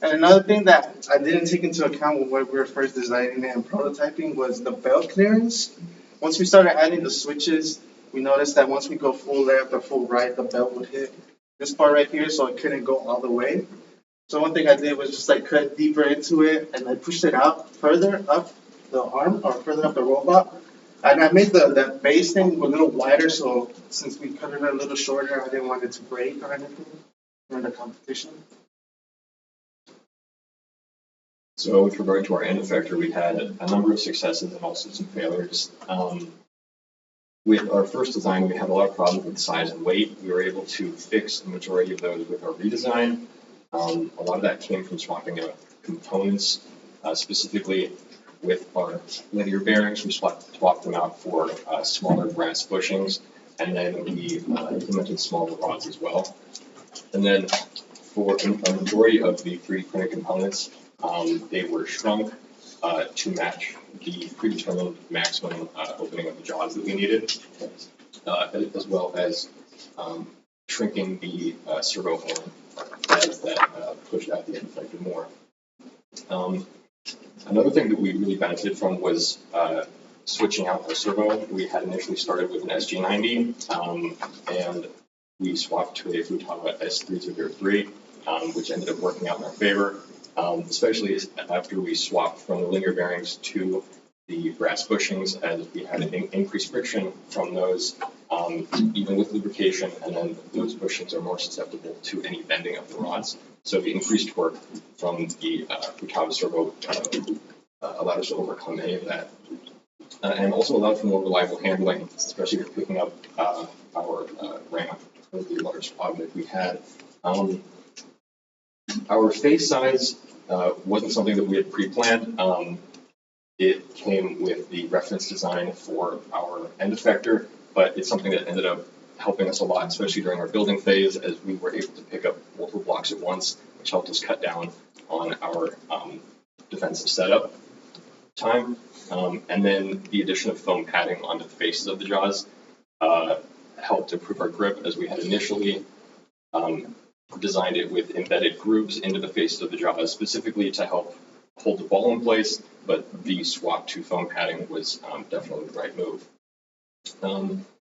And another thing that I didn't take into account when we were first designing it and prototyping was the belt clearance. Once we started adding the switches, we noticed that once we go full left or full right, the belt would hit this part right here, so it couldn't go all the way. So one thing I did was just like cut deeper into it, and I pushed it out further up the arm, or further up the robot. And I made that base thing a little wider, so since we cut it a little shorter, I didn't want it to break or anything during the competition. So with regard to our end effector, we had a number of successes and also some failures. With our first design, we had a lot of problems with size and weight. We were able to fix the majority of those with our redesign. A lot of that came from swapping out components, specifically with our linear bearings. We swapped them out for smaller brass bushings, and then we implemented smaller rods as well. And then for a majority of the 3D printed components, they were shrunk to match the predetermined maximum opening of the jaws that we needed, as well as shrinking the servo horn as that pushed out the end effector more. Another thing that we really benefited from was switching out our servo. We had initially started with an SG90, and we swapped to a Futaba S3003, which ended up working out in our favor, especially after we swapped from the linear bearings to the brass bushings, as we had an increased friction from those, even with lubrication, and then those bushings are more susceptible to any bending of the rods. So the increased torque from the Futaba servo allowed us to overcome any of that. and also allowed for more reliable handling, especially for picking up our ramp, the large object we had. Our face size wasn't something that we had pre-planned. It came with the reference design for our end effector, but it's something that ended up helping us a lot, especially during our building phase, as we were able to pick up multiple blocks at once, which helped us cut down on our defensive setup time. And then the addition of foam padding onto the faces of the jaws helped improve our grip, as we had initially designed it with embedded grooves into the faces of the jaws, specifically to help hold the ball in place, but the swap to foam padding was definitely the right move.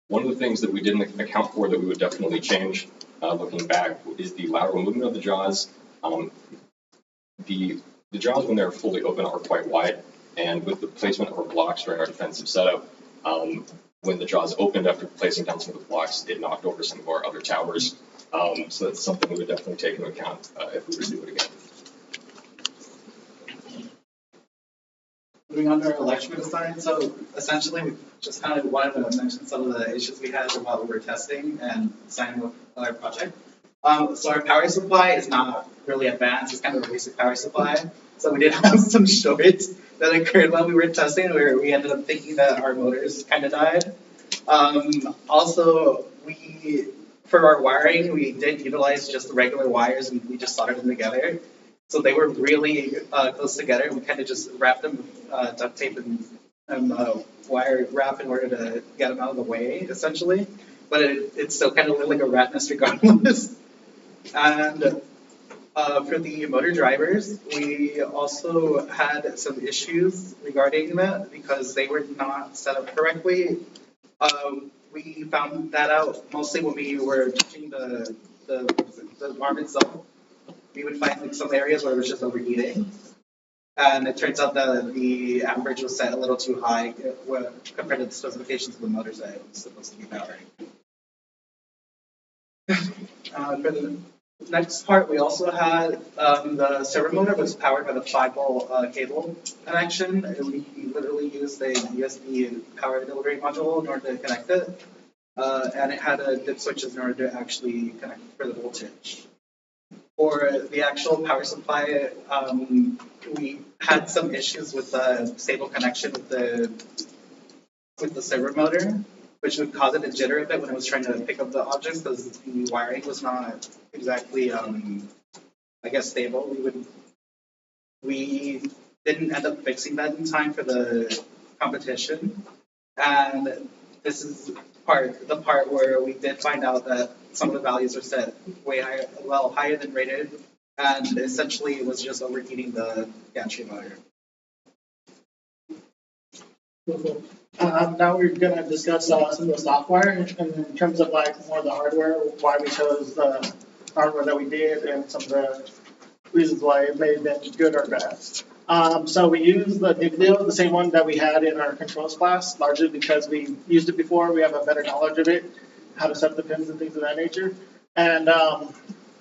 One of the things that we didn't account for that we would definitely change looking back is the lateral movement of the jaws. The jaws, when they're fully open, are quite wide, and with the placement of our blocks during our defensive setup, when the jaws opened after placing down some of the blocks, it knocked over some of our other towers. So that's something we would definitely take into account if we were to do it again. Moving on to our electrical design, so essentially we just kind of wanted to mention some of the issues we had while we were testing and designing with our project. So our power supply is not really advanced, it's kind of a basic power supply. So we did have some shorts that occurred while we were testing where we ended up thinking that our motors kind of died. Also, for our wiring, we did utilize just the regular wires and we just soldered them together. So they were really close together. We kind of just wrapped them with duct tape and wire wrap in order to get them out of the way, essentially. But it still kind of looked like a rat nest regardless. And for the motor drivers, we also had some issues regarding that because they were not set up correctly. We found that out mostly when we were touching the arm itself. We would find like some areas where it was just overheating. And it turns out that the amperage was set a little too high compared to the specifications of the motors that it was supposed to be powering. For the next part, we also had the servo motor was powered by the 5-volt cable connection. We literally used a USB power delivery module in order to connect it. And it had dip switches in order to actually connect for the voltage. For the actual power supply, we had some issues with the stable connection with the servo motor, which would cause it to jitter a bit when it was trying to pick up the objects because the wiring was not exactly, stable. We didn't end up fixing that in time for the competition, and this is the part where we did find out that some of the values are set way higher, higher than rated, and essentially it was just overheating the gantry motor. Now we're going to discuss some of the software and in terms of like more of the hardware, why we chose the hardware that we did, and some of the reasons why it may have been good or bad. So we used the Nucleo, the same one that we had in our controls class, largely because we used it before. We have a better knowledge of it, how to set the pins and things of that nature. And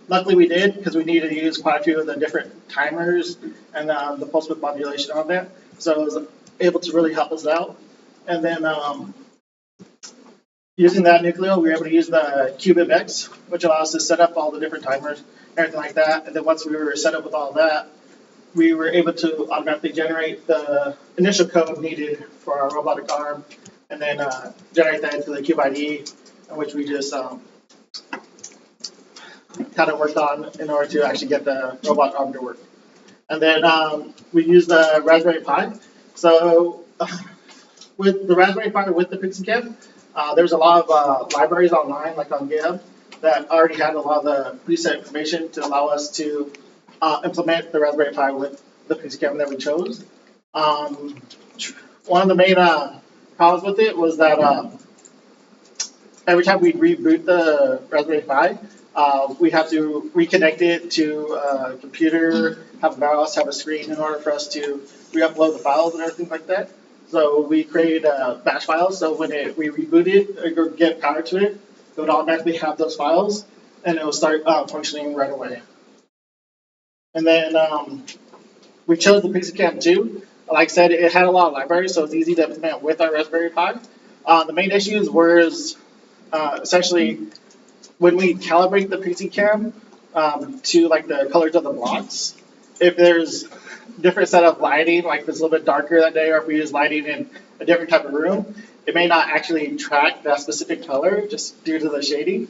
luckily we did, because we needed to use quite a few of the different timers and the pulse width modulation on that. So it was able to really help us out. And then using that Nucleo, we were able to use the CubeX, which allows us to set up all the different timers, everything like that. And then once we were set up with all that, we were able to automatically generate the initial code needed for our robotic arm, and then generate that into the Cube ID, which we just kind of worked on in order to actually get the robot arm to work. And then we used the Raspberry Pi. So with the Raspberry Pi with the PixieCam, there's a lot of libraries online, like on GitHub, that already had a lot of the preset information to allow us to implement the Raspberry Pi with the PixieCam that we chose. One of the main problems with it was that every time we reboot the Raspberry Pi, we have to reconnect it to a computer, have a mouse, have a screen in order for us to re-upload the files and everything like that. So we created batch files, so when we reboot it or get power to it, it would automatically have those files, and it will start functioning right away. And then we chose the PixieCam 2 Like I said, it had a lot of libraries, so it's easy to implement with our Raspberry Pi. The main issues were essentially when we calibrate the PC cam to like the colors of the blocks. If there's different set of lighting, like if it's a little bit darker that day, or if we use lighting in a different type of room, it may not actually track that specific color just due to the shading.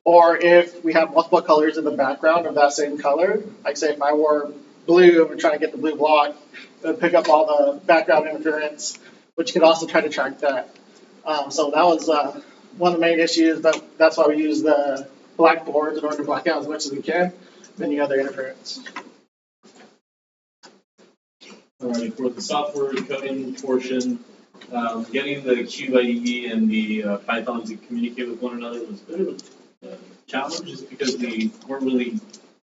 Or if we have multiple colors in the background of that same color, like say if I wore blue and trying to get the blue block, it would pick up all the background interference, which could also try to track that. So that was one of the main issues, but that's why we use the black boards in order to black out as much as we can, any other interference. All right, for the software coding portion, getting the Cube IDE and the Python to communicate with one another was a bit of a challenge, just because we weren't really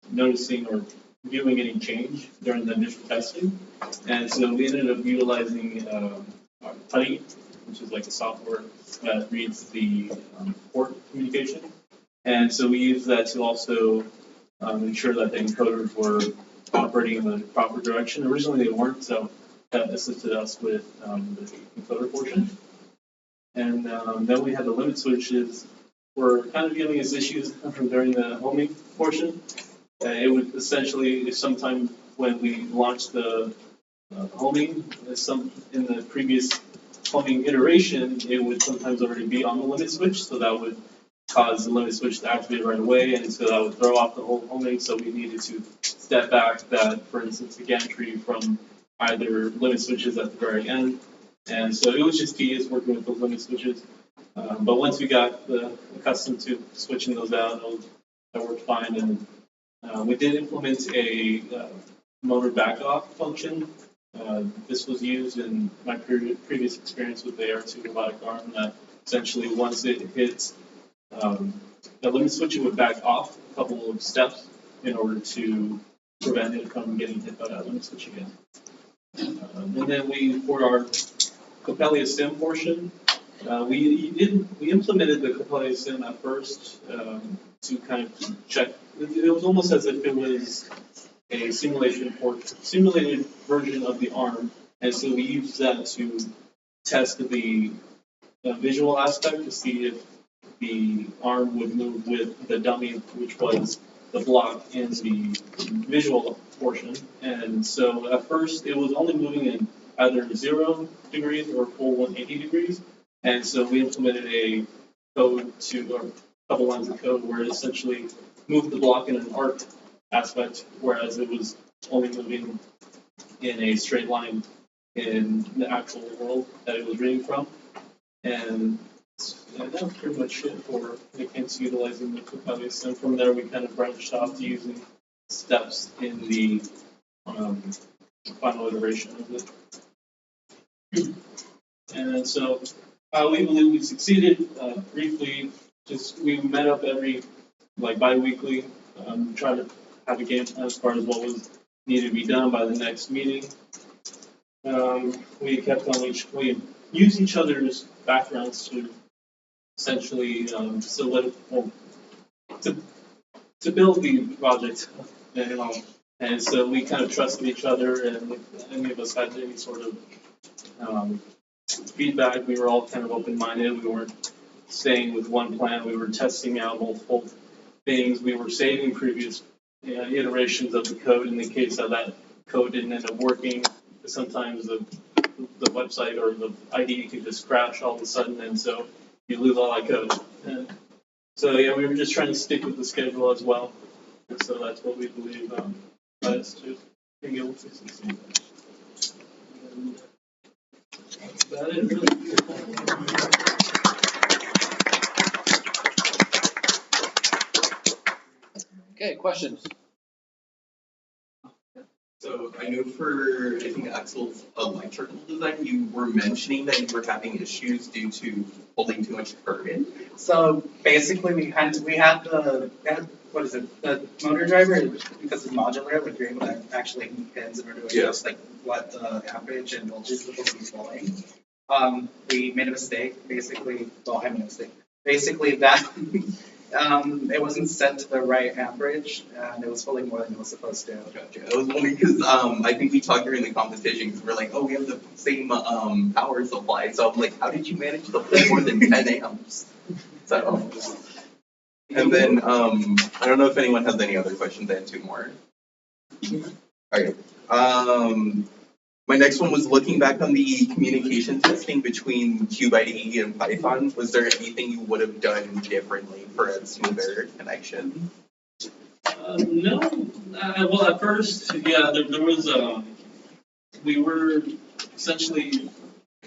noticing or viewing any change during the initial testing. And so we ended up utilizing Putty, which is like a software that reads the port communication. And so we used that to also ensure that the encoders were operating in the proper direction. Originally they weren't, so that assisted us with the encoder portion. And then we had the limit switches were kind of giving us issues from during the homing portion. It would essentially, sometime when we launched the homing, in the previous homing iteration, it would sometimes already be on the limit switch, so that would cause the limit switch to activate right away, and so that would throw off the whole homing, so we needed to step back that, for instance, the gantry from either limit switches at the very end. And so it was just tedious working with those limit switches. But once we got accustomed to switching those out, that worked fine. And we did implement a motor backoff function. This was used in my previous experience with the AR2 robotic arm, that essentially once it hits the limit switch, it would back off a couple of steps in order to prevent it from getting hit by that limit switch again. And then for our Coppelia Sim portion, we implemented the Coppelia Sim at first to kind of check. It was almost as if it was a simulated version of the arm, and so we used that to test the visual aspect to see if the arm would move with the dummy, which was the block in the visual portion. And so at first it was only moving in either 0 degrees or full 180 degrees. And so we implemented a code or a couple lines of code where it essentially moved the block in an arc aspect, whereas it was only moving in a straight line in the actual world that it was reading from. And that was pretty much it for when it came to utilizing the Coppelia Sim. From there, we kind of branched off to using steps in the final iteration of it. And so we believe we succeeded. Briefly, we met up bi-weekly, try to have a game plan as far as what was needed to be done by the next meeting. We kept on we used each other's backgrounds to essentially to build the project, and so we kind of trusted each other, and if any of us had any sort of feedback, we were all kind of open-minded. We weren't staying with one plan. We were testing out multiple things. We were saving previous iterations of the code in the case that code didn't end up working. Sometimes the website or the IDE could just crash all of a sudden, and so you lose all that code. And so we were just trying to stick with the schedule as well. And so that's what we believe led us to being able to succeed. And that's about it, really. Okay, questions? So I know for, I think, Axel's electrical design, you were mentioning that you were having issues due to pulling too much current in. So basically, we had the motor driver, because it's modular, like you're able to actually move pins in order to adjust what the amperage and voltage is supposed to be flowing. We made a mistake, basically. Well, I made a mistake. Basically, that It wasn't set to the right amperage, and it was pulling more than it was supposed to. Gotcha. I was wondering because I think we talked during the competition because we're like, oh, we have the same power supply. So I'm like, how did you manage to pull more than 10 amps? So, and then I don't know if anyone has any other questions. I had two more. Okay. My next one was looking back on the communication testing between CubeIDE and Python. Was there anything you would have done differently for a smoother connection? No. Well, at first, yeah, there was, we were essentially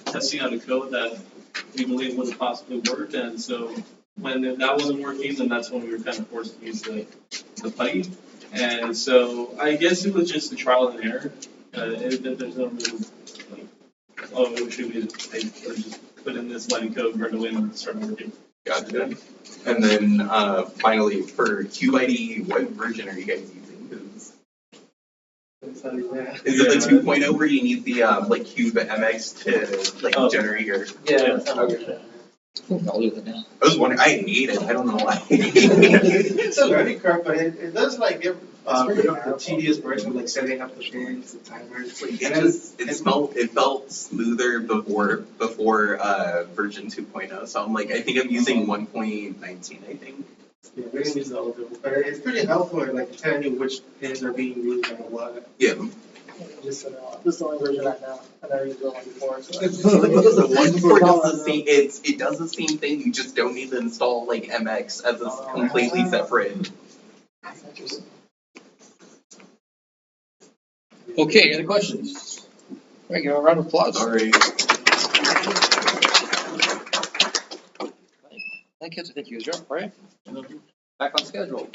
testing out a code that we believed would have possibly worked, and so when that wasn't working, then that's when we were kind of forced to use the PuTTY. And so I guess it was just a trial and error. There's no real, like, oh, should we just put in this line of code right away and start working. Gotcha. And then finally, for CubeIDE, what version are you guys using? 'Cause is it the 2.0 where you need the like CubeMX to like generate your? Yeah. Okay. I was wondering. I hate it. I don't know why. It's a learning curve, but it does like give the tedious version, like setting up the pins, the timers. It felt smoother before version 2.0. So I'm like, I think I'm using 1.19. I think. Yeah, we're gonna use all of them, but it's pretty helpful in like telling you which pins are being used and what. Yeah. Just this is the only version I know. I never used the one before. So. The one before does the same. It does the same thing. You just don't need to install like MX as a completely separate. Okay, any other questions? All right, give a round of applause. Sorry. Thank you, Israel. All right, back on schedule.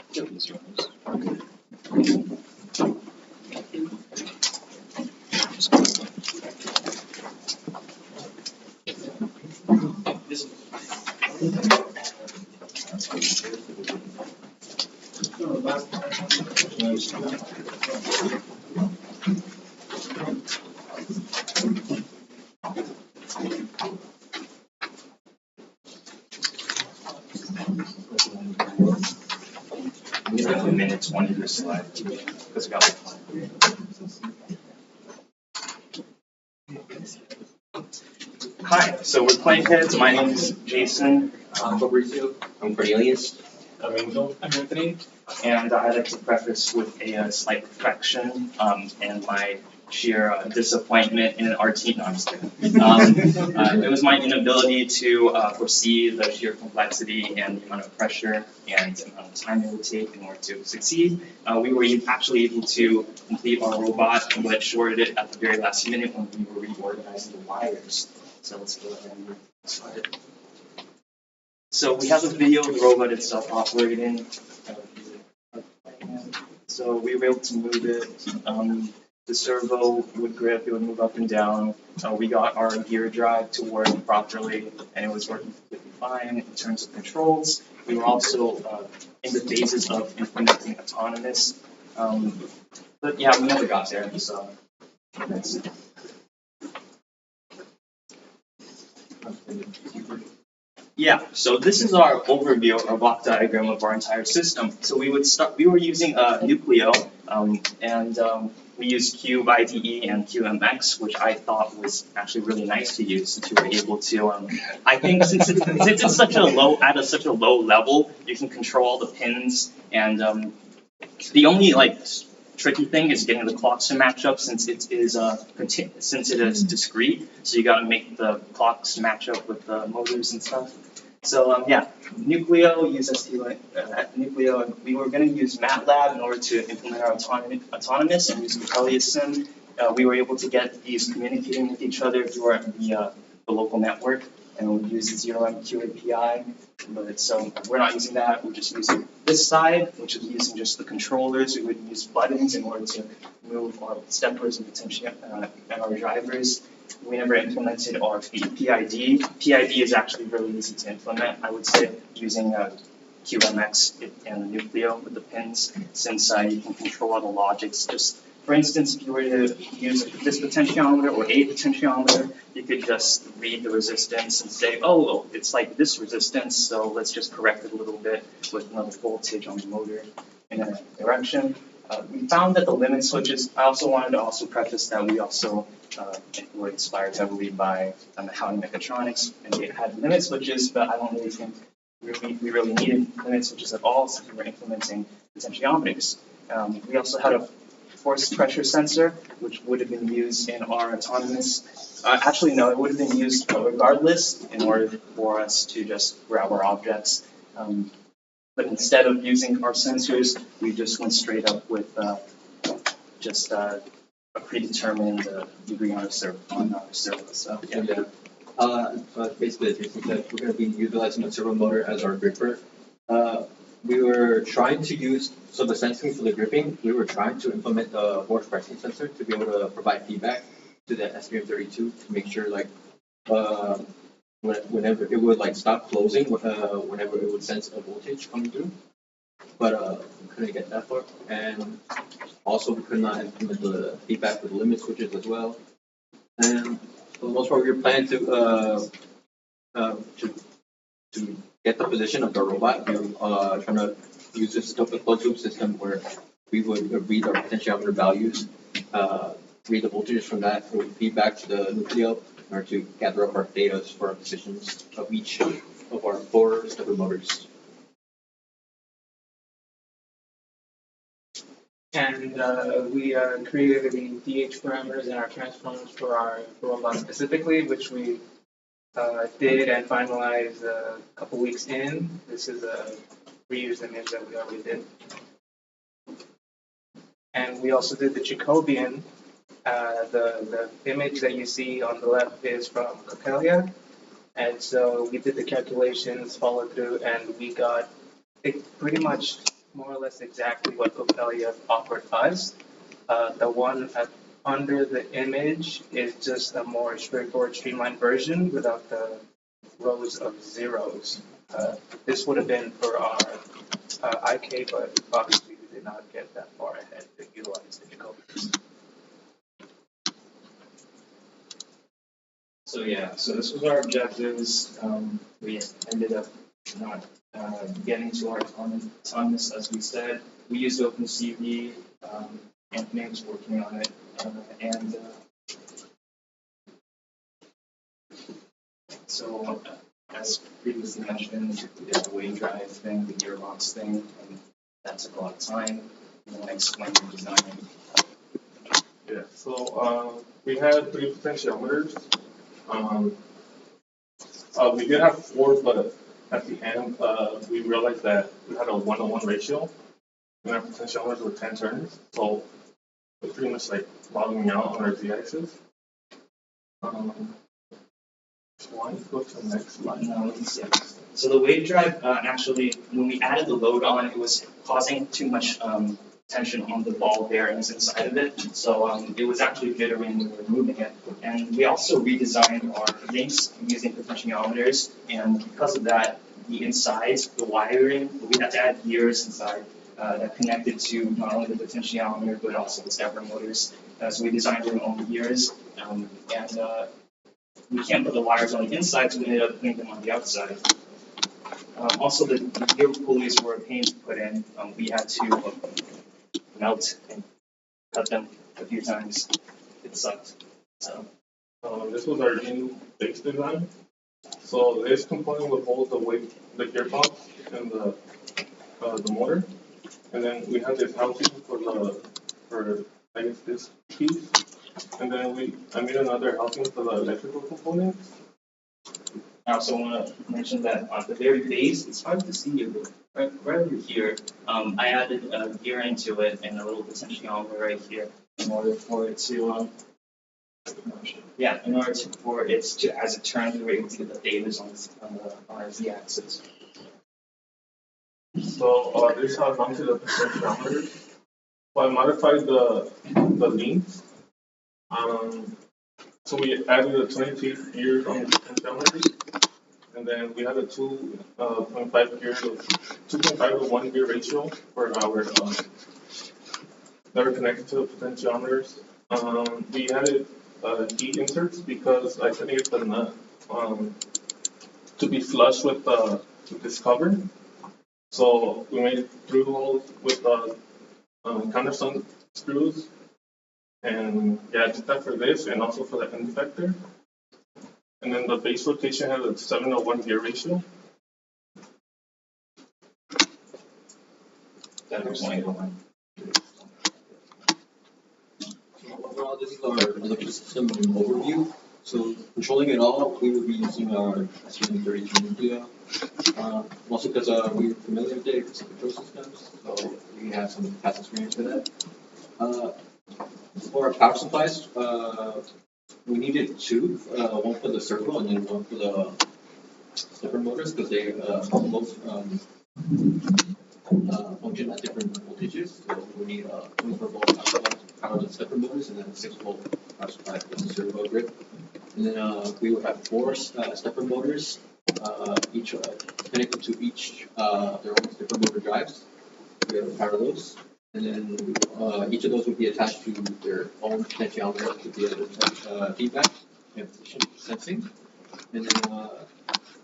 Minutes, one of your slides, because we got Hi, so we're playing heads. My name is Jason. Fabrizio. I'm Cornelius. I'm Anthony. And I'd like to preface with a slight perfection and my sheer disappointment in our team. No, I'm just kidding. It was my inability to foresee the sheer complexity and the amount of pressure and the amount of time it would take in order to succeed. We were actually able to complete our robot, but shorted it at the very last minute when we were reorganizing the wires. So let's go ahead and get started. So we have a video of the robot itself operating. So we were able to move it. The servo would grip, it would move up and down. We got our gear drive to work properly, and it was working completely fine in terms of controls. We were also in the phases of implementing autonomous. But yeah, we never got there, so that's it. Yeah, so this is our overview or block diagram of our entire system. So we were using Nucleo, and we used CubeIDE and QMX, which I thought was actually really nice to use since you were able to, I think since it's such a low level, you can control all the pins, and the only tricky thing is getting the clocks to match up since it is discrete. So you got to make the clocks match up with the motors and stuff. So yeah, Nucleo, use Nucleo, and we were going to use MATLAB in order to implement our autonomous and use CoppeliaSim. We were able to get these communicating with each other through the local network, and we use the ZeroMQ API. But so we're not using that. We're just using this side, which is using just the controllers. We would use buttons in order to move our steppers and potentially and our drivers. We never implemented our PID. PID is actually really easy to implement, I would say, using QMX and Nucleo with the pins, since you can control all the logics just For instance, if you were to use this potentiometer or a potentiometer, you could just read the resistance and say, oh, well, it's like this resistance, so let's just correct it a little bit with another voltage on the motor in a direction. We found that the limit switches, I also wanted to also preface that we also were inspired heavily by Howden Mechatronics, and they had limit switches, but I don't really think we really needed limit switches at all since we were implementing potentiometers. We also had a force pressure sensor, which would have been used in our autonomous. Actually, no, it would have been used regardless in order for us to just grab our objects. But instead of using our sensors, we just went straight up with just a predetermined degree on our surface. So, yeah. Basically, Jason said, we're going to be utilizing a servo motor as our gripper. We were trying to use, so the sensing for the gripping, we were trying to implement the force pressing sensor to be able to provide feedback to the SPM32 to make sure like whenever it would like stop closing, whenever it would sense a voltage coming through. But we couldn't get that far. And also we could not implement the feedback with the limit switches as well. And for the most part, we were planning to get the position of the robot. We were trying to use this closed loop system where we would read our potentiometer values, read the voltages from that, it would feed back to the Nucleo in order to gather up our data for our positions of each of our 4 stepper motors. And we created the DH parameters and our transformers for our robot specifically, which we did and finalized a couple weeks in. This is a reused image that we already did. And we also did the Jacobian. The image that you see on the left is from Copelia. And so we did the calculations, followed through, and we got it pretty much more or less exactly what Copelia offered us. The one under the image is just a more straightforward, streamlined version without the rows of zeros. This would have been for our IK, but obviously we did not get that far ahead to utilize the Jacobians. So yeah, so this was our objectives. We ended up not getting to our autonomous as we said. We used OpenCV. Anthony was working on it, and so as previously mentioned, we did the wave drive thing, the gearbox thing, and that took a lot of time. You want to explain the design? Yeah, so we had 3 potentiometers. We did have 4, but at the end, we realized that we had a 1-to-1 ratio, and our potentiometers were 10 turns, so we're pretty much like bottoming out on our z-axis. Go to the next slide. So the wave drive, actually, when we added the load on, it was causing too much tension on the ball bearings inside of it. So it was actually jittering when we were moving it. And we also redesigned our links using potentiometers. And because of that, the insides, the wiring, we had to add gears inside that connected to not only the potentiometer, but also the stepper motors. So we designed our own gears. And we can't put the wires on the inside, so we ended up putting them on the outside. Also, the gear pulleys were a pain to put in. We had to melt and cut them a few times. It sucked. So. This was our new base design. So this component would hold the gearbox and the motor, and then we have this housing for I guess this piece, and then I made another housing for the electrical components. I also want to mention that at the very base, it's hard to see it, but right over here, I added a gear into it and a little potentiometer right here in order for it to, as it turns, we were able to get the datas on our z-axis. So this is how I mounted the potentiometer. So I modified the links. So we added a 22 gears on the potentiometer, and then we had a 2.5 to 1 gear ratio for our that are connected to the potentiometers. We added heat inserts because I think it's a nut to be flush with this cover. So we made through holes with countersunk screws, and yeah, I did that for this and also for the end effector. And then the base rotation has a 7:1 gear ratio. Overall, this is our electrical system overview. So controlling it all, we will be using our STM32 Nucleo. Also because we're familiar with the control systems, so we have some past experience with that. For our power supplies, we needed two, one for the servo and then one for the stepper motors because they both function at different voltages. So we need 24-volt power supply to power the stepper motors and then a 6-volt power supply for the servo grid. And then we would have 4 stepper motors, each connected to each their own stepper motor drives. We have to power those. And then each of those would be attached to their own potentiometer to be able to test feedback and position sensing. And then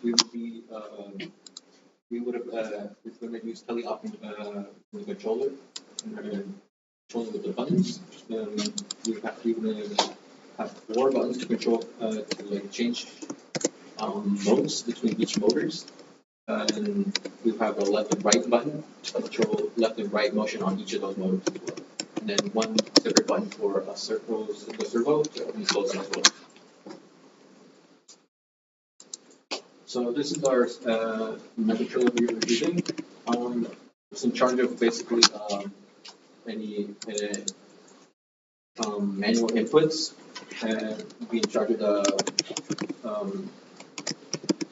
we would be we're going to use teleopting with the controller and controlling with the buttons. We have 4 buttons to control to like change modes between each motors. And we have a left and right button to control left and right motion on each of those motors as well. And then one separate button for the servo to open and close them as well. So this is our controller we were using. It's in charge of basically any manual inputs and be in charge of the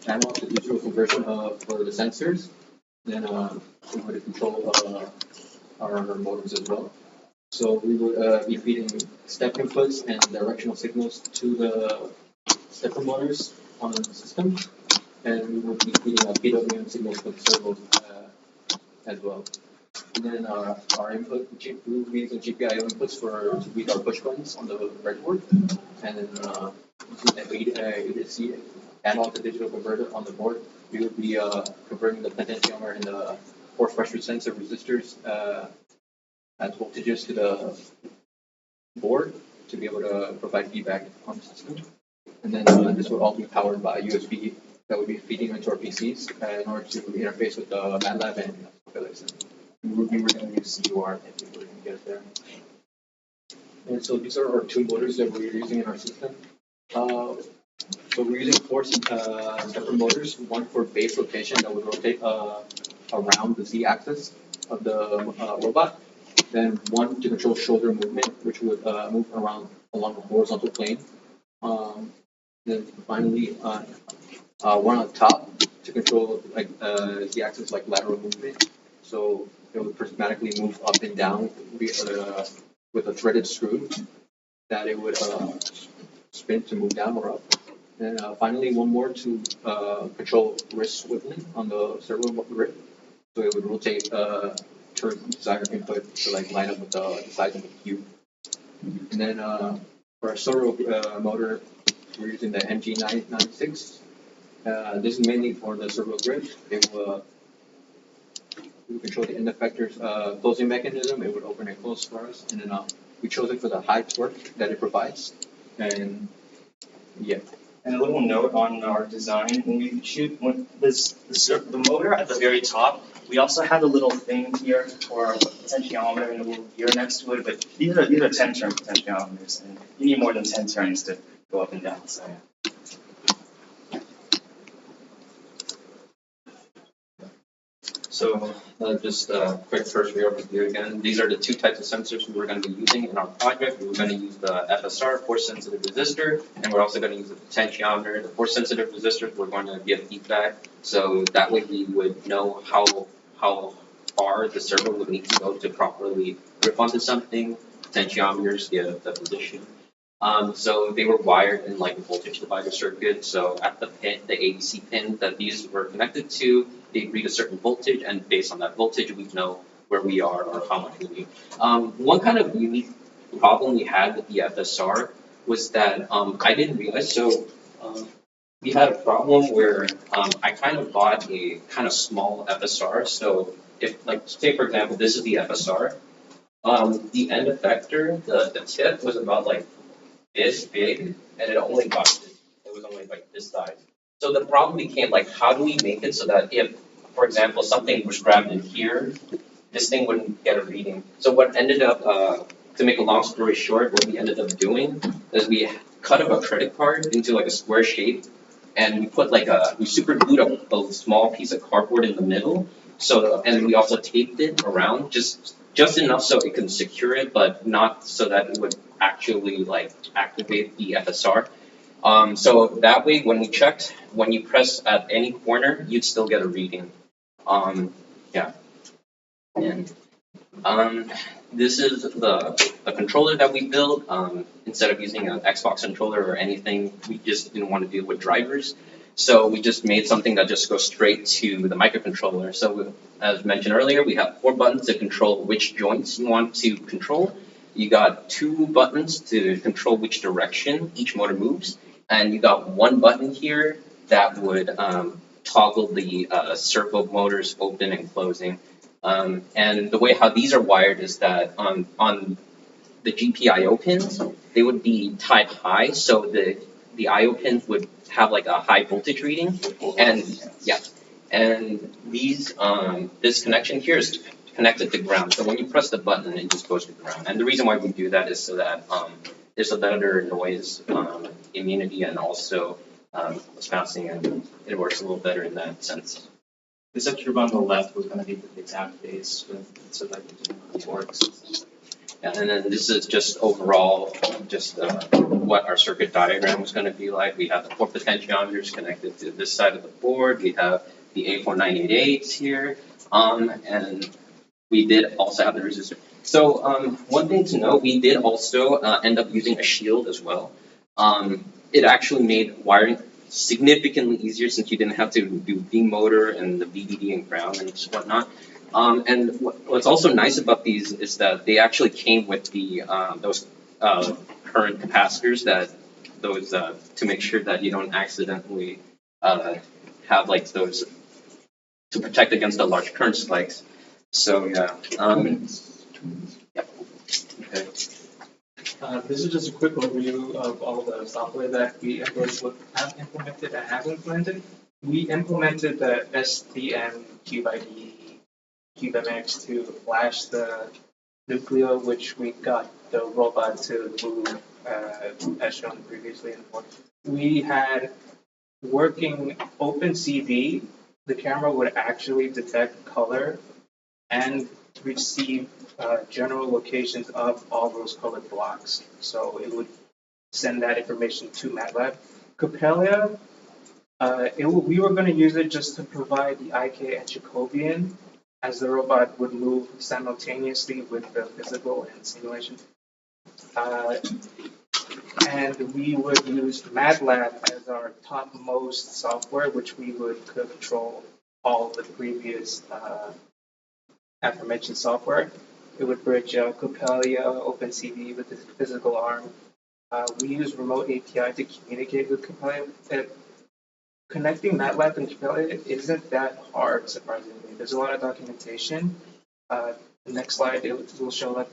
analog to digital conversion for the sensors. Then we would control our motors as well. So we would be feeding step inputs and directional signals to the stepper motors on the system. And we would be feeding PWM signals for the servos as well. And then our input, we would be using GPIO inputs to read our push buttons on the breadboard. And then using the ADC analog to digital converter on the board, we would be converting the potentiometer and the force pressure sensor resistors as voltages to the board to be able to provide feedback on the system. And then this would all be powered by USB that would be feeding into our PCs in order to interface with the MATLAB and Philips. We were going to use CUR if we were going to get it there. And so these are our 2 motors that we're using in our system. So we're using 4 stepper motors, one for base rotation that would rotate around the Z-axis of the robot, then one to control shoulder movement, which would move around along the horizontal plane. Then finally, one on top to control like Z-axis like lateral movement. So it would prismatically move up and down with a threaded screw that it would spin to move down or up. And finally, one more to control wrist swiveling on the servo grid. So it would rotate toward desired input to like line up with the size of the cube. And then for our servo motor, we're using the MG996. This is mainly for the servo grid. It will control the end effector's closing mechanism. It would open and close for us. And then we chose it for the high torque that it provides. And yeah. And a little note on our design, when we shoot the motor at the very top, we also have a little thing here for our potentiometer and a little gear next to it, but these are 10-turn potentiometers, and you need more than 10 turns to go up and down, so. So just a quick first overview again. These are the 2 types of sensors we were going to be using in our project. We were going to use the FSR, force sensitive resistor, and we're also going to use the potentiometer. The force sensitive resistors we're going to give feedback, so that way we would know how far the servo would need to go to properly grip onto something. Potentiometers give the position. So they were wired in like a voltage divider circuit. So at the pin, the ADC pin that these were connected to, they read a certain voltage, and based on that voltage, we know where we are or how much we need. One kind of unique problem we had with the FSR was that I didn't realize. So we had a problem where I kind of bought a kind of small FSR. So if, like, say for example, this is the FSR. The end effector, the tip was about like this big, and it only got this, it was only like this size. So the problem became like, how do we make it so that if, for example, something was grabbed in here, this thing wouldn't get a reading. So what ended up, to make a long story short, what we ended up doing is we cut up a credit card into like a square shape, and we put like we super glued a small piece of cardboard in the middle. So, and we also taped it around just enough so it can secure it, but not so that it would actually like activate the FSR. So that way, when we checked, when you press at any corner, you'd still get a reading. Yeah. And this is the controller that we built. Instead of using an Xbox controller or anything, we just didn't want to deal with drivers. So we just made something that just goes straight to the microcontroller. So as mentioned earlier, we have 4 buttons to control which joints you want to control. You got 2 buttons to control which direction each motor moves. And you got 1 button here that would toggle the servo motors open and closing. And the way how these are wired is that on the GPIO pins, they would be tied high, so the IO pins would have like a high voltage reading, and yeah, and these this connection here is connected to ground. So when you press the button, it just goes to ground. And the reason why we do that is so that there's a better noise immunity and also bouncing, and it works a little better in that sense. The circuit on the left was going to be the tap base, so that it works. Yeah, and then this is just overall, just what our circuit diagram was going to be like. We have the 4 potentiometers connected to this side of the board. We have the A4988s here, and we did also have the resistor. So one thing to note, we did also end up using a shield as well. It actually made wiring significantly easier since you didn't have to do V motor and the VDD and ground and whatnot. And what's also nice about these is that they actually came with the those current capacitors that those to make sure that you don't accidentally have like those to protect against the large current spikes. So yeah. Yeah. Okay. This is just a quick overview of all the software that we have implemented and have implemented. We implemented the SDM CubeIDE, CubeMX to flash the Nucleo, which we got the robot to move, as shown previously in the board. We had working OpenCV. The camera would actually detect color and receive general locations of all those colored blocks. So it would send that information to MATLAB. Copelia, we were going to use it just to provide the IK and Jacobian as the robot would move simultaneously with the physical and simulation. And we would use MATLAB as our topmost software, which we would control all the previous aforementioned software. It would bridge Copelia, OpenCV with the physical arm. We use remote API to communicate with Copelia. Connecting MATLAB and Copelia isn't that hard, surprisingly. There's a lot of documentation. The next slide it will show that.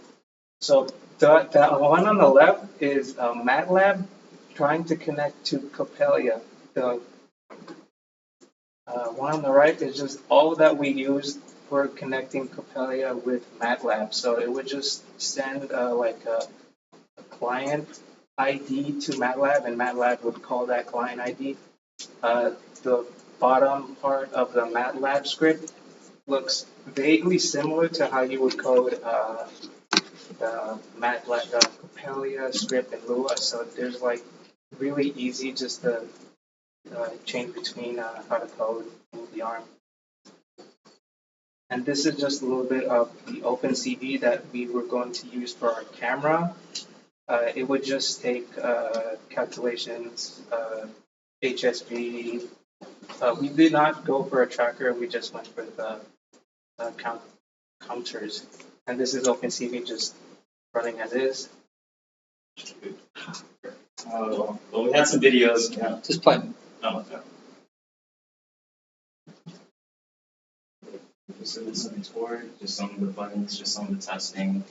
So the one on the left is MATLAB trying to connect to Copelia. The one on the right is just all that we used for connecting Copelia with MATLAB. So it would just send like a client ID to MATLAB, and MATLAB would call that client ID. The bottom part of the MATLAB script looks vaguely similar to how you would code the MATLAB, the Copelia script in Lua. So there's like really easy just to change between how to code the ARM. And this is just a little bit of the OpenCV that we were going to use for our camera. It would just take calculations, HSV. We did not go for a tracker, we just went for the counters. And this is OpenCV just running as is. Well, we had some videos. Yeah. Just play. Oh, okay. So this is a tour, just some of the buttons, just some of the testing.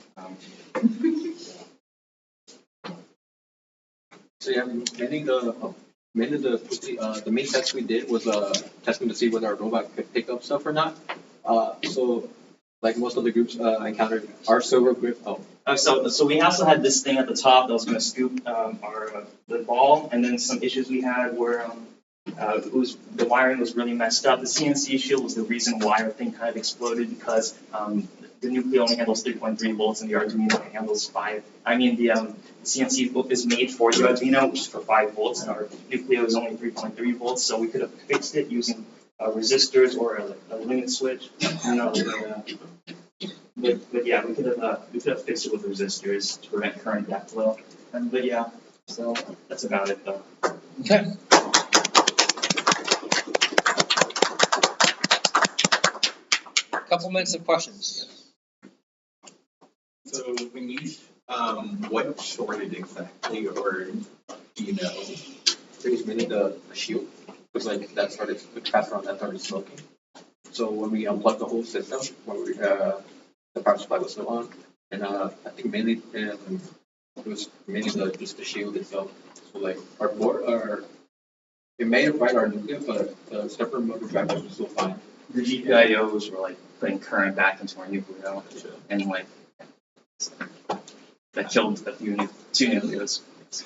So yeah, the main test we did was testing to see whether our robot could pick up stuff or not. So like most of the groups encountered, our silver grip. So we also had this thing at the top that was going to scoop the ball, and then some issues we had were the wiring was really messed up. The CNC shield was the reason why our thing kind of exploded because the Nucleo only handles 3.3 volts and the Arduino handles 5. I mean the CNC is made for the Arduino, which is for 5 volts, and our Nucleo is only 3.3 volts. So we could have fixed it using resistors or a limit switch. But yeah, we could have fixed it with resistors to prevent current backflow. But yeah, so that's about it though. Okay. Couple minutes of questions. So when you, what shorted exactly, or do you know? It was mainly the shield. It was like that started, the capacitor on that started smoking. So when we unplugged the whole system, when we, the power supply was still on, and I think mainly it was mainly just the shield itself. So like our board, it may have fried our Nucleo, but the stepper motor driver was still fine. The GPIOs were like putting current back into our Nucleo, and like that killed a few two Nucleos.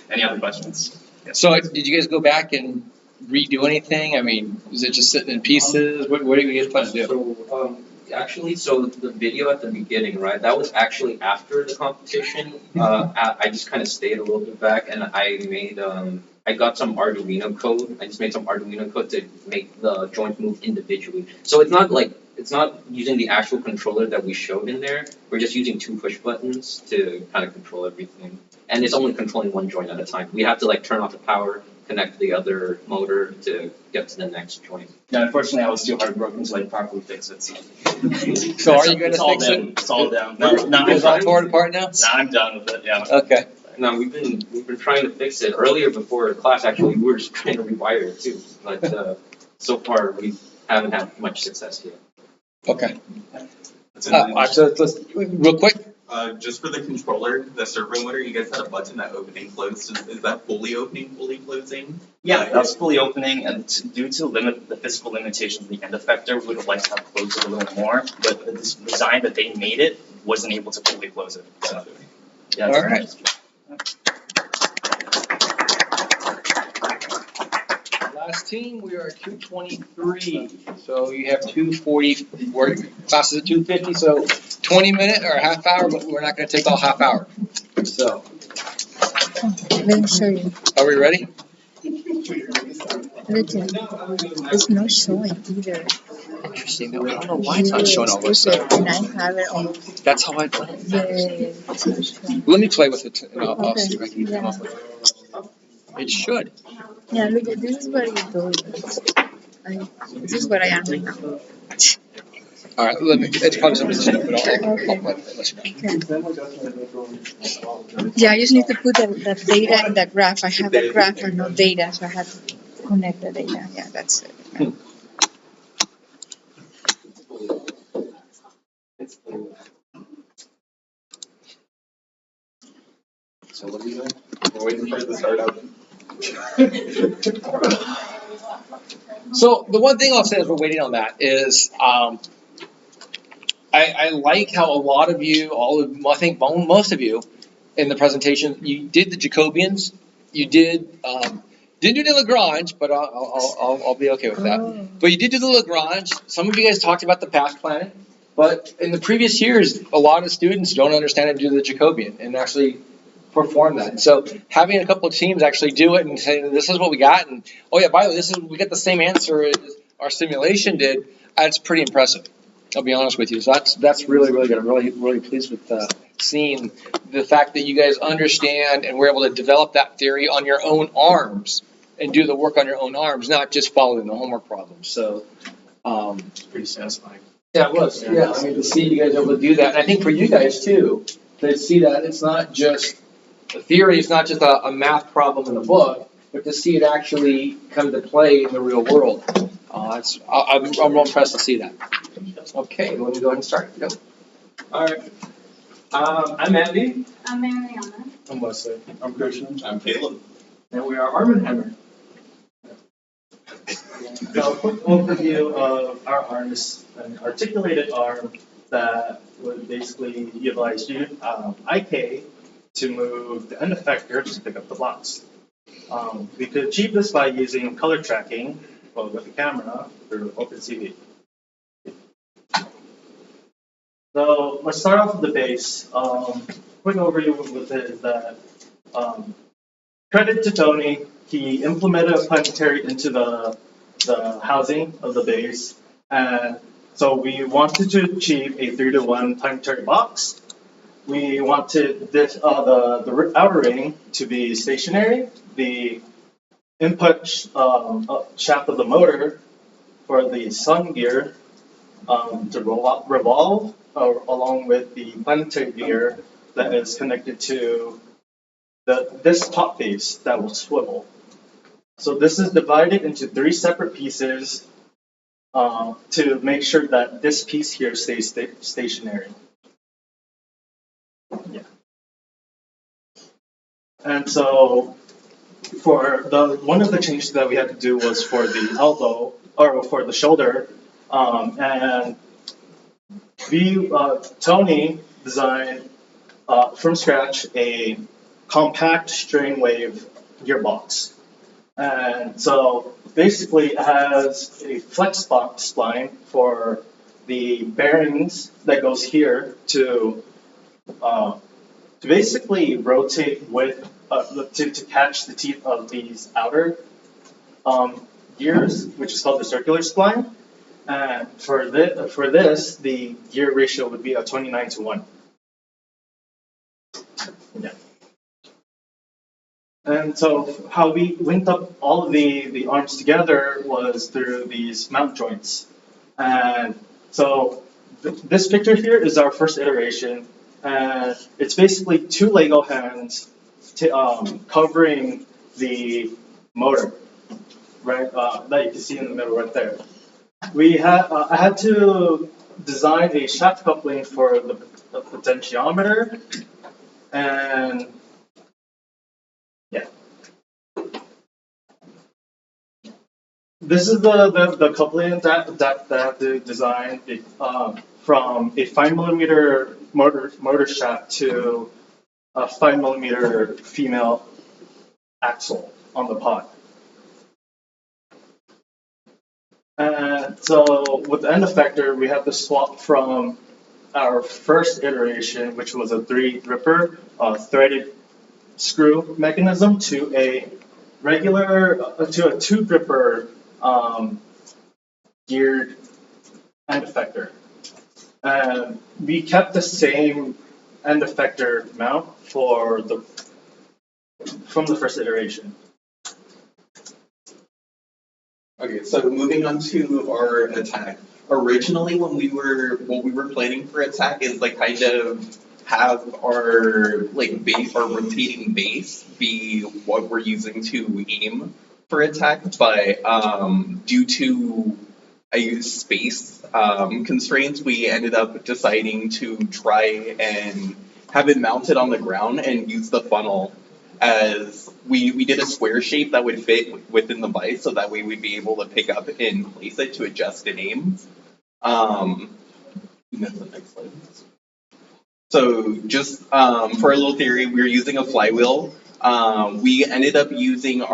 Any other questions? Yes. So did you guys go back and redo anything? I mean, is it just sitting in pieces? What do you guys plan to do? So, actually, the video at the beginning, right, that was actually after the competition. I just kind of stayed a little bit back and I made, I got some Arduino code. I just made some Arduino code to make the joints move individually. So it's not using the actual controller that we showed in there. We're just using 2 push buttons to kind of control everything. And it's only controlling one joint at a time. We have to like turn off the power, connect the other motor to get to the next joint. No, unfortunately, I was too heartbroken to like properly fix it. So are you going to fix it? It's all down. It's all torn apart now? I'm done with it. Yeah. Okay. No, we've been trying to fix it. Earlier before class, actually, we were just trying to rewire it too. But so far, we haven't had much success yet. Okay. So let's real quick. Just for the controller, the servo motor, you guys had a button that opened and closed. Is that fully opening, fully closing? Yeah, that's fully opening, and due to the physical limitations of the end effector, we would have liked to have closed it a little more, but the design that they made it wasn't able to fully close it. So, yeah. All right. Last team, we are at 2:23. So you have 2:40. Classes at 2:50. So 20-minute or a half hour, but we're not going to take all half hour. So. Let me show you. Are we ready? Look, it's not showing either. Interesting. I don't know why it's not showing all this stuff. And I have it on. That's how I play. Yeah, it's not showing. Let me play with it. And I'll see if I can Yeah. come up with it. It should. Yeah, look, this is what it goes. This is what I am right now. All right, it's probably something to do, but I'll let you know. Yeah, I just need to put the data in the graph. I have a graph and no data, so I have to connect the data. Yeah, that's it. So what are we doing? We're waiting for it to start up. So the one thing I'll say as we're waiting on that is I like how a lot of you, I think most of you in the presentation, you did the Jacobians. You didn't do the Lagrange, but I'll be okay with that. But you did do the Lagrange. Some of you guys talked about the path planning. But in the previous years, a lot of students don't understand how to do the Jacobian and actually perform that. So having a couple of teams actually do it and saying, this is what we got, and oh yeah, by the way, we get the same answer as our simulation did, that's pretty impressive. I'll be honest with you. So that's really, really good. I'm really, really pleased with seeing the fact that you guys understand and were able to develop that theory on your own arms and do the work on your own arms, not just following the homework problems. So it's pretty satisfying. Yeah, it was, yeah, I mean, to see you guys able to do that, and I think for you guys too, to see that it's not just, the theory is not just a math problem in a book, but to see it actually come to play in the real world. I'm real impressed to see that. Okay, let me go ahead and start, go. All right. I'm Andy. I'm Mariana. I'm Wesley. I'm Christian. I'm Caleb. And we are Arm & Hammer. So a quick overview of our arms, an articulated arm that would basically utilize IK to move the end effector to pick up the blocks. We could achieve this by using color tracking with the camera through OpenCV. So let's start off with the base. Quick overview with it is that credit to Tony, he implemented a planetary into the housing of the base, and so we wanted to achieve a 3-to-1 planetary box. We wanted this the outer ring to be stationary, the input shaft of the motor for the sun gear to revolve along with the planetary gear that is connected to this top base that will swivel. So this is divided into 3 separate pieces to make sure that this piece here stays stationary. Yeah. And so for one of the changes that we had to do was for the elbow or for the shoulder, and Tony designed from scratch a compact strain wave gearbox. And so basically it has a flex box spline for the bearings that goes here to basically rotate with to catch the teeth of these outer gears, which is called the circular spline. And for this, the gear ratio would be a 29-to-1. Yeah. And so how we linked up all of the arms together was through these mount joints. And so this picture here is our first iteration. And it's basically 2 Lego hands covering the motor, right? That you can see in the middle right there. I had to design a shaft coupling for the potentiometer, and yeah. This is the coupling that I have to design from a 5mm motor shaft to a 5mm female axle on the pod. And so with the end effector, we have to swap from our first iteration, which was a 3-gripper threaded screw mechanism, to a regular to a 2-gripper geared end effector. And we kept the same end effector mount from the first iteration. Okay, so moving on to our attack. Originally, what we were planning for attack is like kind of have our our rotating base be what we're using to aim for attack, but due to space constraints, we ended up deciding to try and have it mounted on the ground and use the funnel as we did a square shape that would fit within the vise, so that way we'd be able to pick up and place it to adjust and aim. That's the next slide. So just for a little theory, we were using a flywheel. We ended up using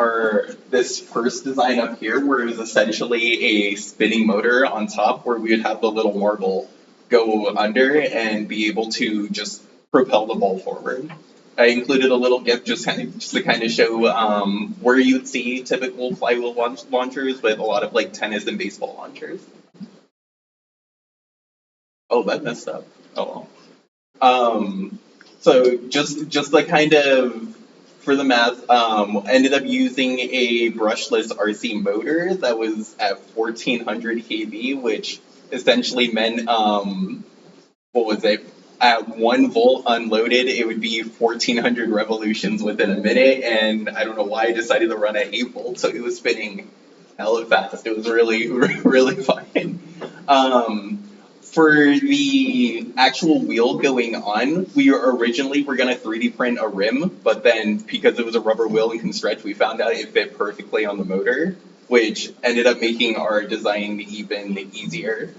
this first design up here, where it was essentially a spinning motor on top, where we would have the little marble go under and be able to just propel the ball forward. I included a little GIF just to kind of show where you'd see typical flywheel launchers with a lot of tennis and baseball launchers. Oh, that messed up. Oh well. So just kind of for the math, ended up using a brushless RC motor that was at 1400 kV, which essentially meant, what was it? At 1 volt unloaded, it would be 1400 revolutions within a minute, and I don't know why I decided to run at 8 volts, so it was spinning hella fast. It was really, really fun. For the actual wheel going on, we originally were gonna 3D print a rim, but then because it was a rubber wheel and can stretch, we found out it fit perfectly on the motor, which ended up making our design even easier.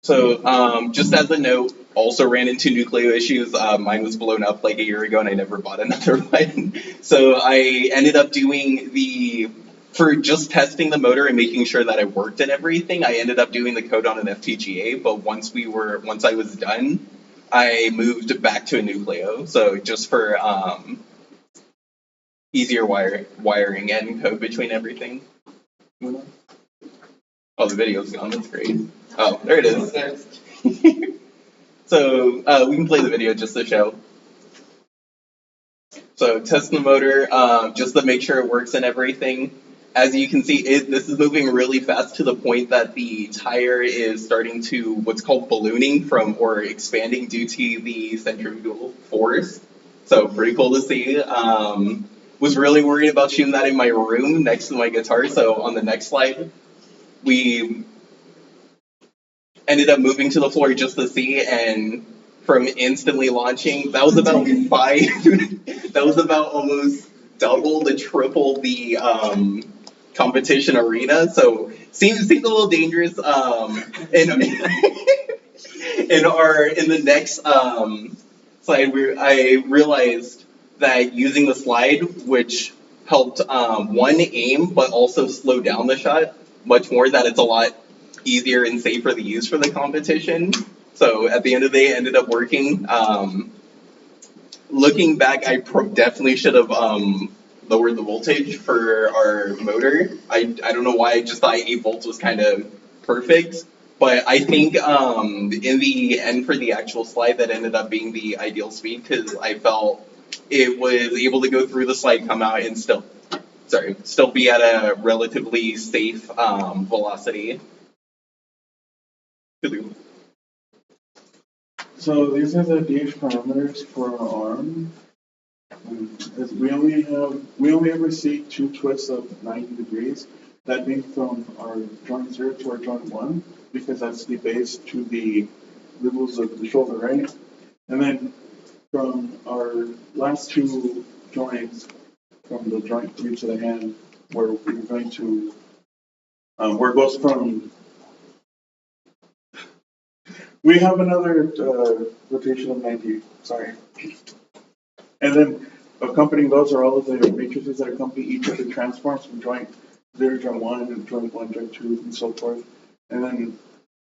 So, just as a note, also ran into Nucleo issues. Mine was blown up like a year ago and I never bought another one. So I ended up doing for just testing the motor and making sure that it worked and everything, I ended up doing the code on an FPGA, but once I was done, I moved back to a Nucleo. So just for easier wiring and code between everything. Oh, the video's gone, that's great. Oh, there it is. So we can play the video just to show. So test the motor, just to make sure it works and everything. As you can see, this is moving really fast to the point that the tire is starting to what's called ballooning or expanding due to the centrifugal force. So pretty cool to see. Was really worried about shooting that in my room next to my guitar. So on the next slide, we ended up moving to the floor just to see, and from instantly launching, that was about almost double to triple the competition arena. So seems a little dangerous. In the next slide, I realized that using the slide, which helped one aim, but also slow down the shot much more, that it's a lot easier and safer to use for the competition. So at the end of the day, it ended up working. Looking back, I definitely should have lowered the voltage for our motor. I don't know why, I just thought 8 volts was kind of perfect. But I think in the end for the actual slide, that ended up being the ideal speed, because I felt it was able to go through the slide, come out, and still be at a relatively safe velocity. So these are the DH parameters for our arm. As we only ever see 2 twists of 90 degrees, that being from our joint 0 to our joint 1, because that's the base to the levels of the shoulder, right? And then from our last 2 joints, from the joint 3 to the hand, where we're going to, where it goes from, we have another rotation of 90, sorry. And then accompanying those are all of the matrices that accompany each of the transforms from joint 0 to joint 1, and joint 1, joint 2, and so forth. And then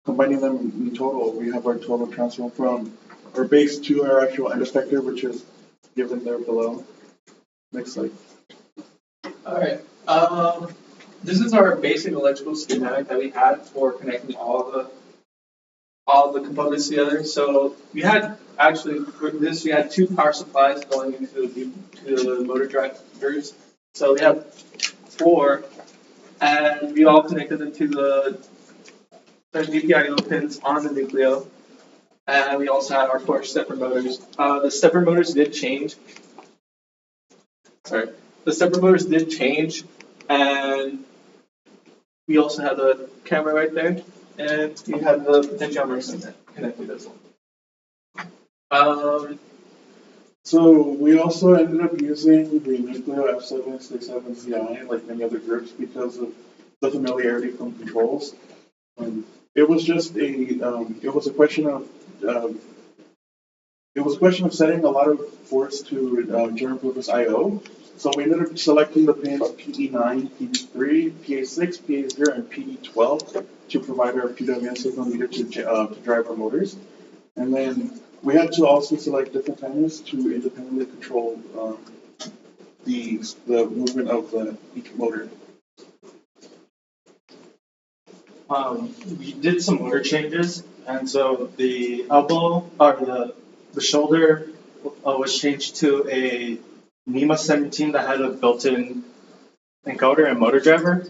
combining them in total, we have our total transform from our base to our actual end effector, which is given there below. Next slide. Alright, this is our basic electrical schematic that we had for connecting all the components together. So we had for this we had 2 power supplies going into the motor drivers. So we have 4, and we all connected them to the GPIO pins on the Nucleo. And we also had our 4 stepper motors. The stepper motors did change. Sorry. The stepper motors did change, and we also have the camera right there, and we have the potentiometer connected as well. So we also ended up using the Nucleo F767ZI, like many other groups, because of the familiarity from controls. It was just it was a question of setting a lot of ports to general purpose I/O. So we ended up selecting the pins PE9, PE3, PA6, PA0, and PE12 to provide our PWM signal needed to drive our motors. And then we had to also select different timers to independently control the movement of each motor. We did some motor changes, and so the elbow, or the shoulder was changed to a NEMA 17 that had a built-in encoder and motor driver.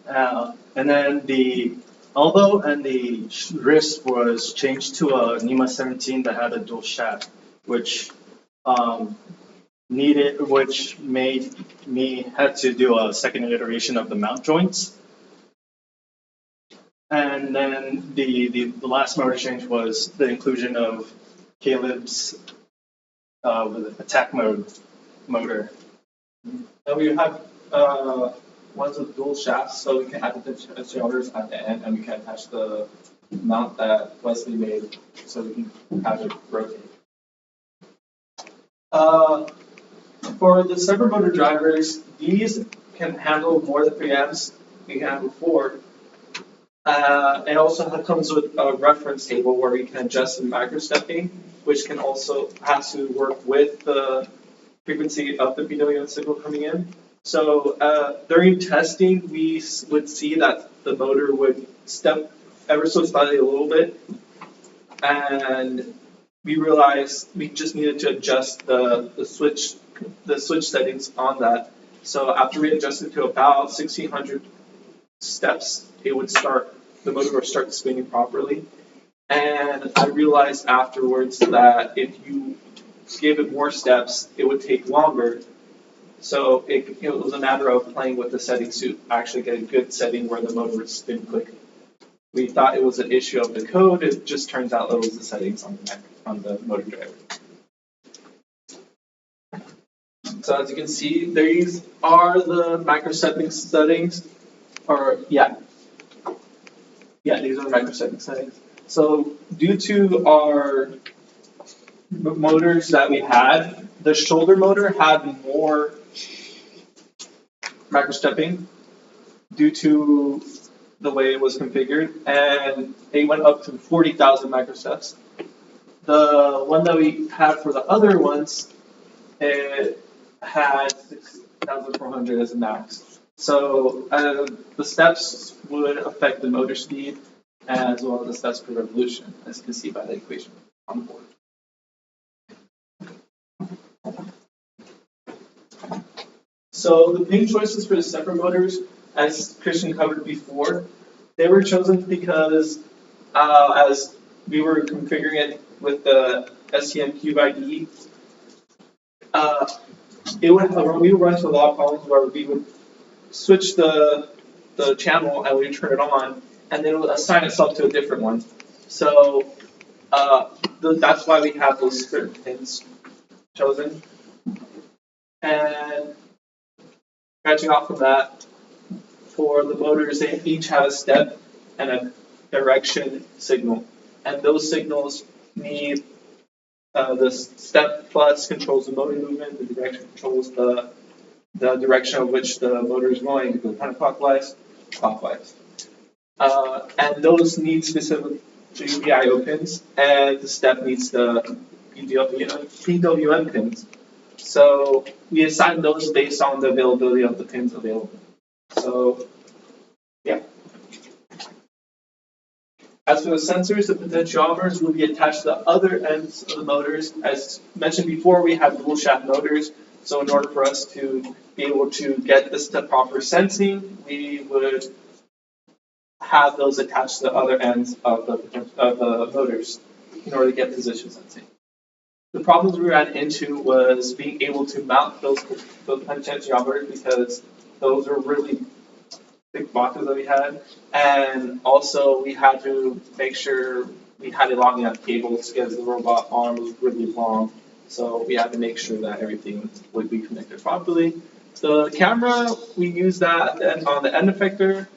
And then the elbow and the wrist was changed to a NEMA 17 that had a dual shaft, which made me had to do a second iteration of the mount joints. And then the last motor change was the inclusion of Caleb's attack mode motor. And we have ones with dual shafts, so we can add the potentiometers at the end, and we can attach the mount that Wesley made, so we can have it rotate. For the servo motor drivers, these can handle more than 3 amps. We can handle 4. It also comes with a reference table where we can adjust the microstepping, which can also have to work with the frequency of the PWM signal coming in. So during testing, we would see that the motor would step ever so slightly a little bit, and we realized we just needed to adjust the switch settings on that. So after we adjusted to about 1600 steps, the motor would start spinning properly. And I realized afterwards that if you gave it more steps, it would take longer. So it was a matter of playing with the settings to actually get a good setting where the motor would spin quickly. We thought it was an issue of the code. It just turns out it was the settings on the motor driver. So as you can see, these are the microstepping settings. These are the microstepping settings. So due to our motors that we had, the shoulder motor had more microstepping due to the way it was configured, and it went up to 40,000 microsteps. The one that we had for the other ones, it had 6,400 as a max. So the steps would affect the motor speed as well as the steps per revolution, as you can see by the equation on the board. So the pin choices for the stepper motors, as Christian covered before, they were chosen because as we were configuring it with the STM Cube IDE, we would run into a lot of problems where we would switch the channel and we would turn it on, and then it would assign itself to a different one. So that's why we have those certain pins chosen. And branching off from that, for the motors, they each have a step and a direction signal. And those signals need the step plus controls the motor movement, the direction controls the direction of which the motor is going, to go counterclockwise, clockwise. And those need specific GPIO pins, and the step needs the PWM pins. So we assign those based on the availability of the pins available. So, yeah. As for the sensors, the potentiometers will be attached to the other ends of the motors. As mentioned before, we have dual shaft motors. So in order for us to be able to get this to proper sensing, we would have those attached to the other ends of the motors in order to get position sensing. The problems we ran into was being able to mount those potentiometers because those are really big boxes that we had, and also we had to make sure we had it long enough cables because the robot arm was really long, so we had to make sure that everything would be connected properly. The camera, we used that on the end effector.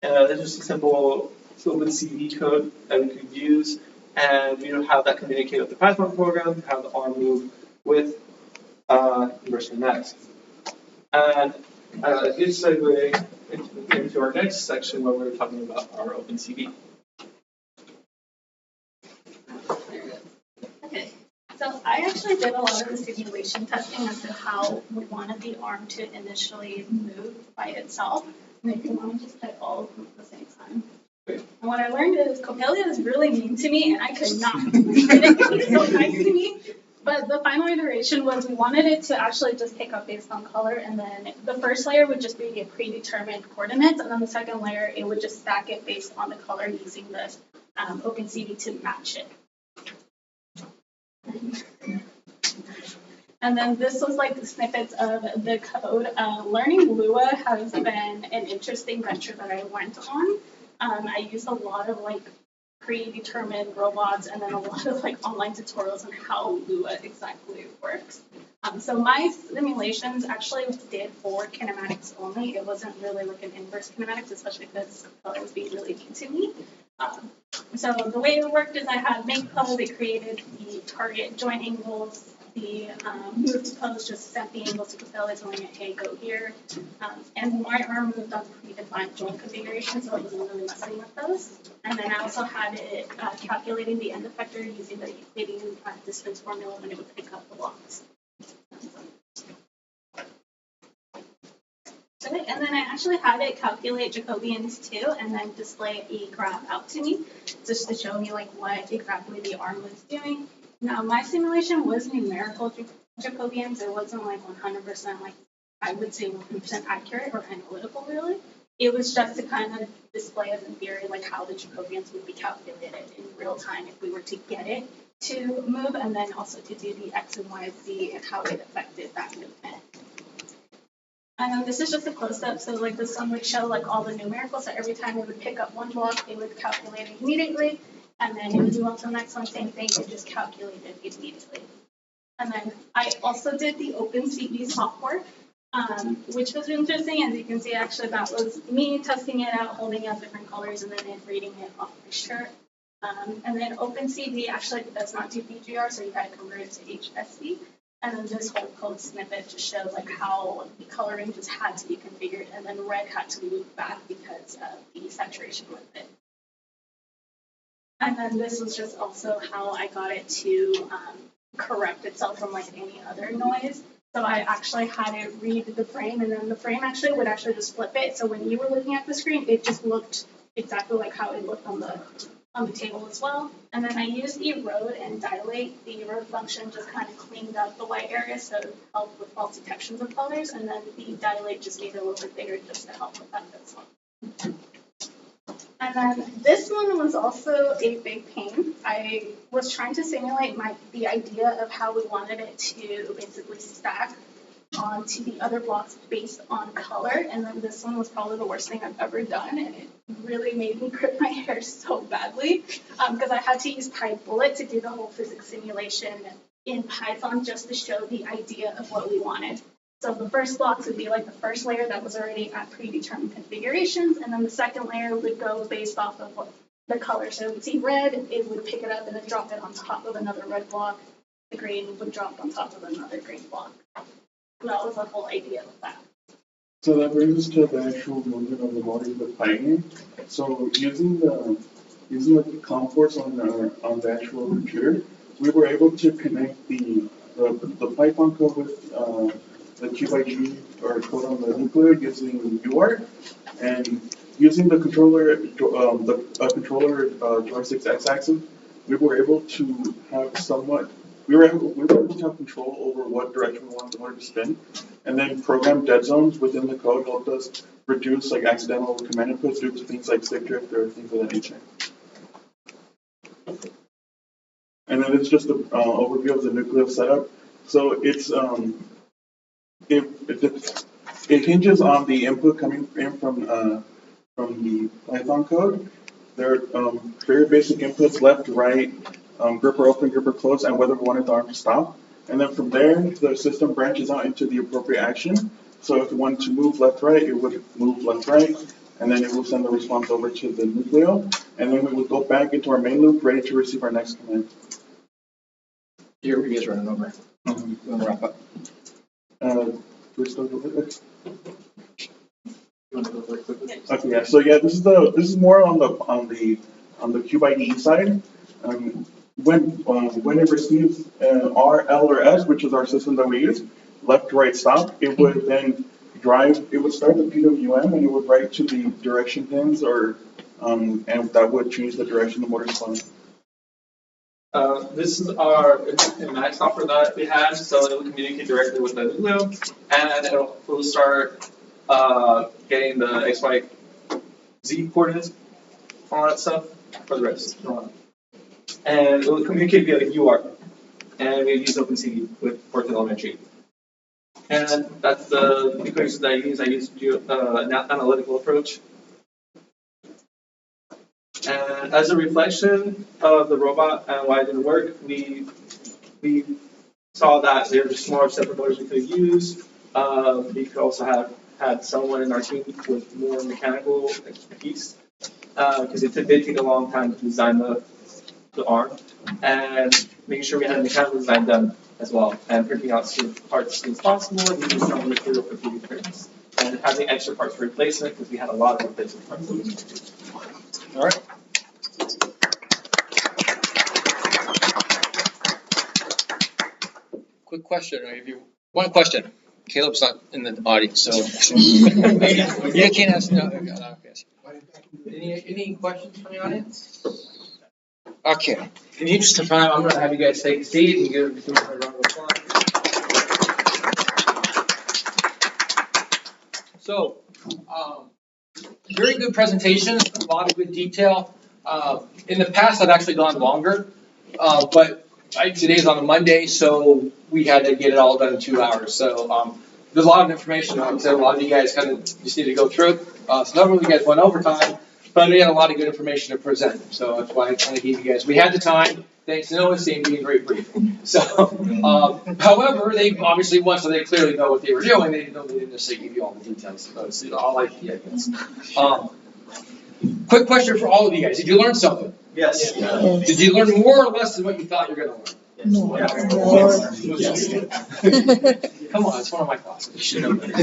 It's just a simple OpenCV code that we could use, and we would have that communicate with the Python program, have the arm move with inversion next. And a good segue into our next section where we're talking about our OpenCV. Okay, so I actually did a lot of the simulation testing as to how we wanted the arm to initially move by itself. And if you want to just type all of them at the same time. And what I learned is Coppelia is really mean to me, and I could not. It was so nice to me. But the final iteration was we wanted it to actually just pick up based on color, and then the first layer would just be a predetermined coordinates, and then the second layer, it would just stack it based on the color using the OpenCV to match it. And then this was like the snippets of the code. Learning Lua has been an interesting venture that I went on. I used a lot of like predetermined robots and then a lot of like online tutorials on how Lua exactly works. So my simulations actually did for kinematics only. It wasn't really like an inverse kinematics, especially because color was being really new to me. So the way it worked is I had make color, it created the target joint angles, the move to pose just sent the angles to Capella telling it, hey, go here. And my arm moved on predefined joint configuration, so I wasn't really messing with those. And then I also had it calculating the end effector using the Euclidean distance formula when it would pick up the blocks. Okay, and then I actually had it calculate Jacobians too, and then display a graph out to me, just to show me like what exactly the arm was doing. Now my simulation was numerical Jacobians. It wasn't like 100% like I would say 100% accurate or analytical really. It was just to kind of display as in theory like how the Jacobians would be calculated in real time if we were to get it to move, and then also to do the X and Y, Z, and how it affected that movement. And then this is just a close-up, so like this one would show like all the numericals, so every time it would pick up one block, it would calculate it immediately, and then it would do on to the next one, same thing, it just calculated immediately. And then I also did the OpenCV software, which was interesting. As you can see, actually that was me testing it out, holding out different colors, and then it reading it off my shirt. And then OpenCV actually does not do BGR, so you had to convert it to HSV. And then this whole code snippet just shows like how the coloring just had to be configured, and then red had to move back because of the saturation with it. And then this was just also how I got it to correct itself from like any other noise. So I actually had it read the frame, and then the frame actually would actually just flip it. So when you were looking at the screen, it just looked exactly like how it looked on the table as well. And then I used erode and dilate. The erode function just kind of cleaned up the white area, so it helped with false detections of colors. And then the dilate just made it a little bit bigger just to help with that as well. And then this one was also a big pain. I was trying to simulate the idea of how we wanted it to basically stack onto the other blocks based on color, and then this one was probably the worst thing I've ever done, and it really made me grip my hair so badly because I had to use PyBullet to do the whole physics simulation in Python just to show the idea of what we wanted. So the first blocks would be like the first layer that was already at predetermined configurations, and then the second layer would go based off of what the color. So it would see red, it would pick it up and then drop it on top of another red block. The green would drop on top of another green block. That was the whole idea of that. So that brings us to the actual movement of the body with Python. So using the COM ports on the actual computer, we were able to connect the Python code with the QID or code on the nuclear using UART, and using the controller joystick's x-axis, we were able to have control over what direction we wanted the motor to spin, and then program dead zones within the code helped us reduce like accidental command inputs due to things like stick drift or things of that nature. And then it's just an overview of the Nucleo setup. So it's it hinges on the input coming in from the Python code. There are very basic inputs: left, right, gripper open, gripper close, and whether we wanted the arm to stop. And then from there, the system branches out into the appropriate action. So if we wanted to move left, right, it would move left, right, and then it will send the response over to the Nucleo. And then we would go back into our main loop, ready to receive our next command. You guys running over. You want to wrap up? We're still going with it. Okay, yeah. So yeah, this is more on the QIDE side. When it receives R, L, or S, which is our system that we use, left, right, stop, it would then it would start the PWM and it would write to the direction pins, and that would change the direction the motor is going. This is our Mac software that we have, so it will communicate directly with the Lulu, and it'll start getting the XY Z coordinates, all that stuff for the rest. And it will communicate via UART, and we use OpenCV with Fortune Elementary. And that's the equation that I use. I use an analytical approach. And as a reflection of the robot and why it didn't work, we saw that there were smaller separate motors we could use. We could also have had someone in our team with more mechanical expertise, because it did take a long time to design the arm, and making sure we had a mechanical design done as well, and printing out parts as soon as possible, and using some material for 3D prints, and having extra parts for replacement, because we had a lot of replacement parts that we needed to use. All right. Quick question, one question. Caleb's not in the audience, so you can't ask. No, any questions from the audience? Okay. In the interest of time, I'm going to have you guys take a seat and give a round of applause. So, very good presentations, a lot of good detail. In the past, I've actually gone longer, but today's on a Monday, so we had to get it all done in 2 hours. So there's a lot of information. Like I said, a lot of you guys kind of just need to go through it. So some of you guys went overtime, but we had a lot of good information to present. So that's why I kind of gave you guys. We had the time. Thanks to Noah's team being very brief. So, however, they obviously won, so they clearly know what they were doing. They didn't necessarily give you all the details. So it's all idea, I guess. Quick question for all of you guys. Did you learn something? Yes. Yes. Did you learn more or less than what you thought you were going to learn? No. Come on, it's one of my classes. You should know better.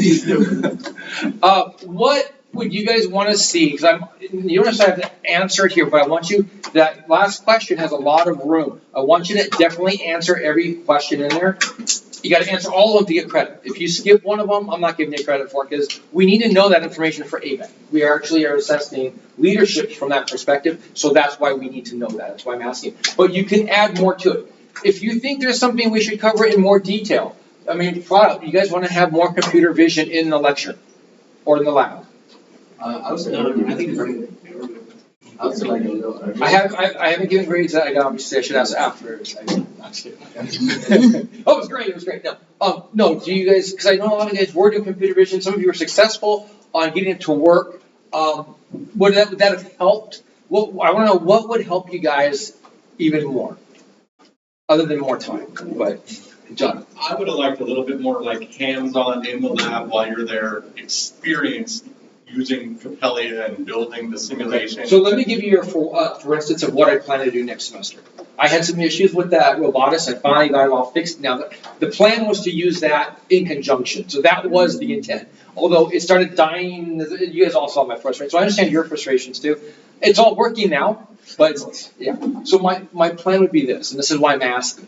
What would you guys want to see? Because you don't necessarily have to answer it here, but I want you, that last question has a lot of room. I want you to definitely answer every question in there. You got to answer all of them to get credit. If you skip one of them, I'm not giving you credit for it, because we need to know that information for ABET. We actually are assessing leadership from that perspective, so that's why we need to know that. That's why I'm asking. But you can add more to it. If you think there's something we should cover in more detail, I mean, you guys want to have more computer vision in the lecture or in the lab? I would say, I think it's pretty good. I would say like a little. I haven't given grades. Obviously I should ask after. I'm just kidding. Oh, it was great. It was great. No, do you guys? Because I know a lot of you guys were doing computer vision. Some of you were successful on getting it to work. Would that have helped? Well, I want to know what would help you guys even more, other than more time. But John, I would have liked a little bit more like hands-on in the lab while you're there, experience using Capella and building the simulation. So let me give you your, for instance, of what I plan to do next semester. I had some issues with that Robotis. I finally got it all fixed. Now, the plan was to use that in conjunction. So that was the intent. Although it started dying, you guys all saw my frustration. So I understand your frustrations too. It's all working now, but yeah. So my plan would be this, and this is why I'm asking.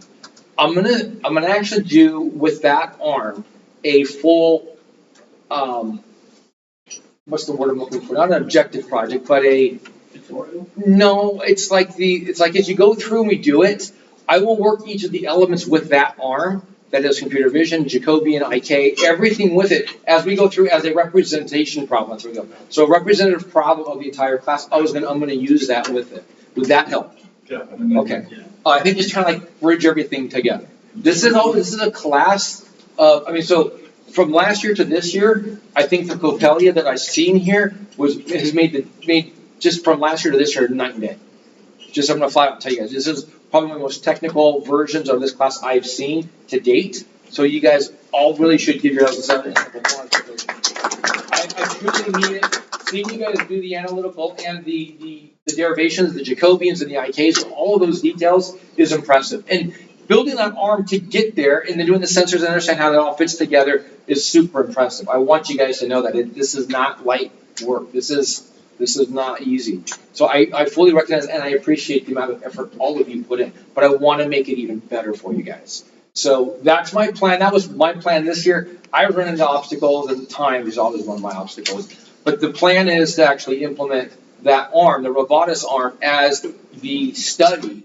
I'm gonna actually do with that arm a full, what's the word I'm looking for? Not an objective project, but no, it's like as you go through and we do it, I will work each of the elements with that arm, that is computer vision, Jacobian, IK, everything with it as we go through as a representation problem. As we go. So a representative problem of the entire class, I'm gonna use that with it. Would that help? Yeah. Okay. I think just kind of like bridge everything together. This is a class of, so from last year to this year, I think the Coppelia that I've seen here has made just from last year to this year night and day. Just I'm gonna flat out tell you guys, this is probably one of the most technical versions of this class I've seen to date. So you guys all really should give yourselves a I truly mean it. Seeing you guys do the analytical and the derivations, the Jacobians and the IKs, all of those details is impressive. And building that arm to get there and then doing the sensors and understand how that all fits together is super impressive. I want you guys to know that this is not light work. This is not easy. So I fully recognize and I appreciate the amount of effort all of you put in, but I want to make it even better for you guys. So that's my plan. That was my plan this year. I run into obstacles, and time is always one of my obstacles. But the plan is to actually implement that arm, the Robotis arm, as the study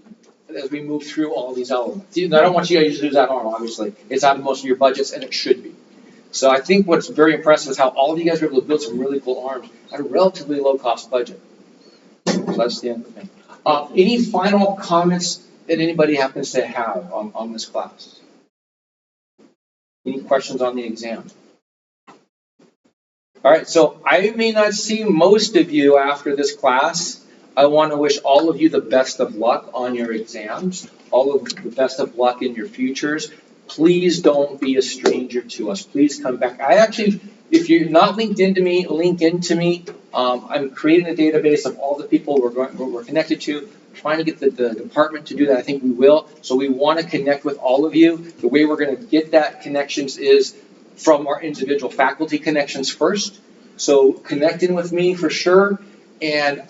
as we move through all these elements. I don't want you guys to use that arm, obviously. It's out of most of your budgets, and it should be. So I think what's very impressive is how all of you guys were able to build some really cool arms at a relatively low-cost budget. So that's the end of me. Any final comments that anybody happens to have on this class? Any questions on the exam? All right, so I may not see most of you after this class. I want to wish all of you the best of luck on your exams, all of the best of luck in your futures. Please don't be a stranger to us. Please come back. I actually, if you're not linked into me, link into me. I'm creating a database of all the people we're connected to, trying to get the department to do that. I think we will. So we want to connect with all of you. The way we're going to get that connections is from our individual faculty connections first. So connect in with me for sure. And,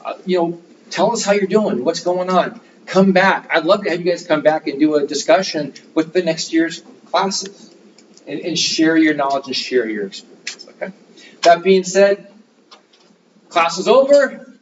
tell us how you're doing, what's going on. Come back. I'd love to have you guys come back and do a discussion with the next year's classes and share your knowledge and share your experience. Okay. That being said, class is over.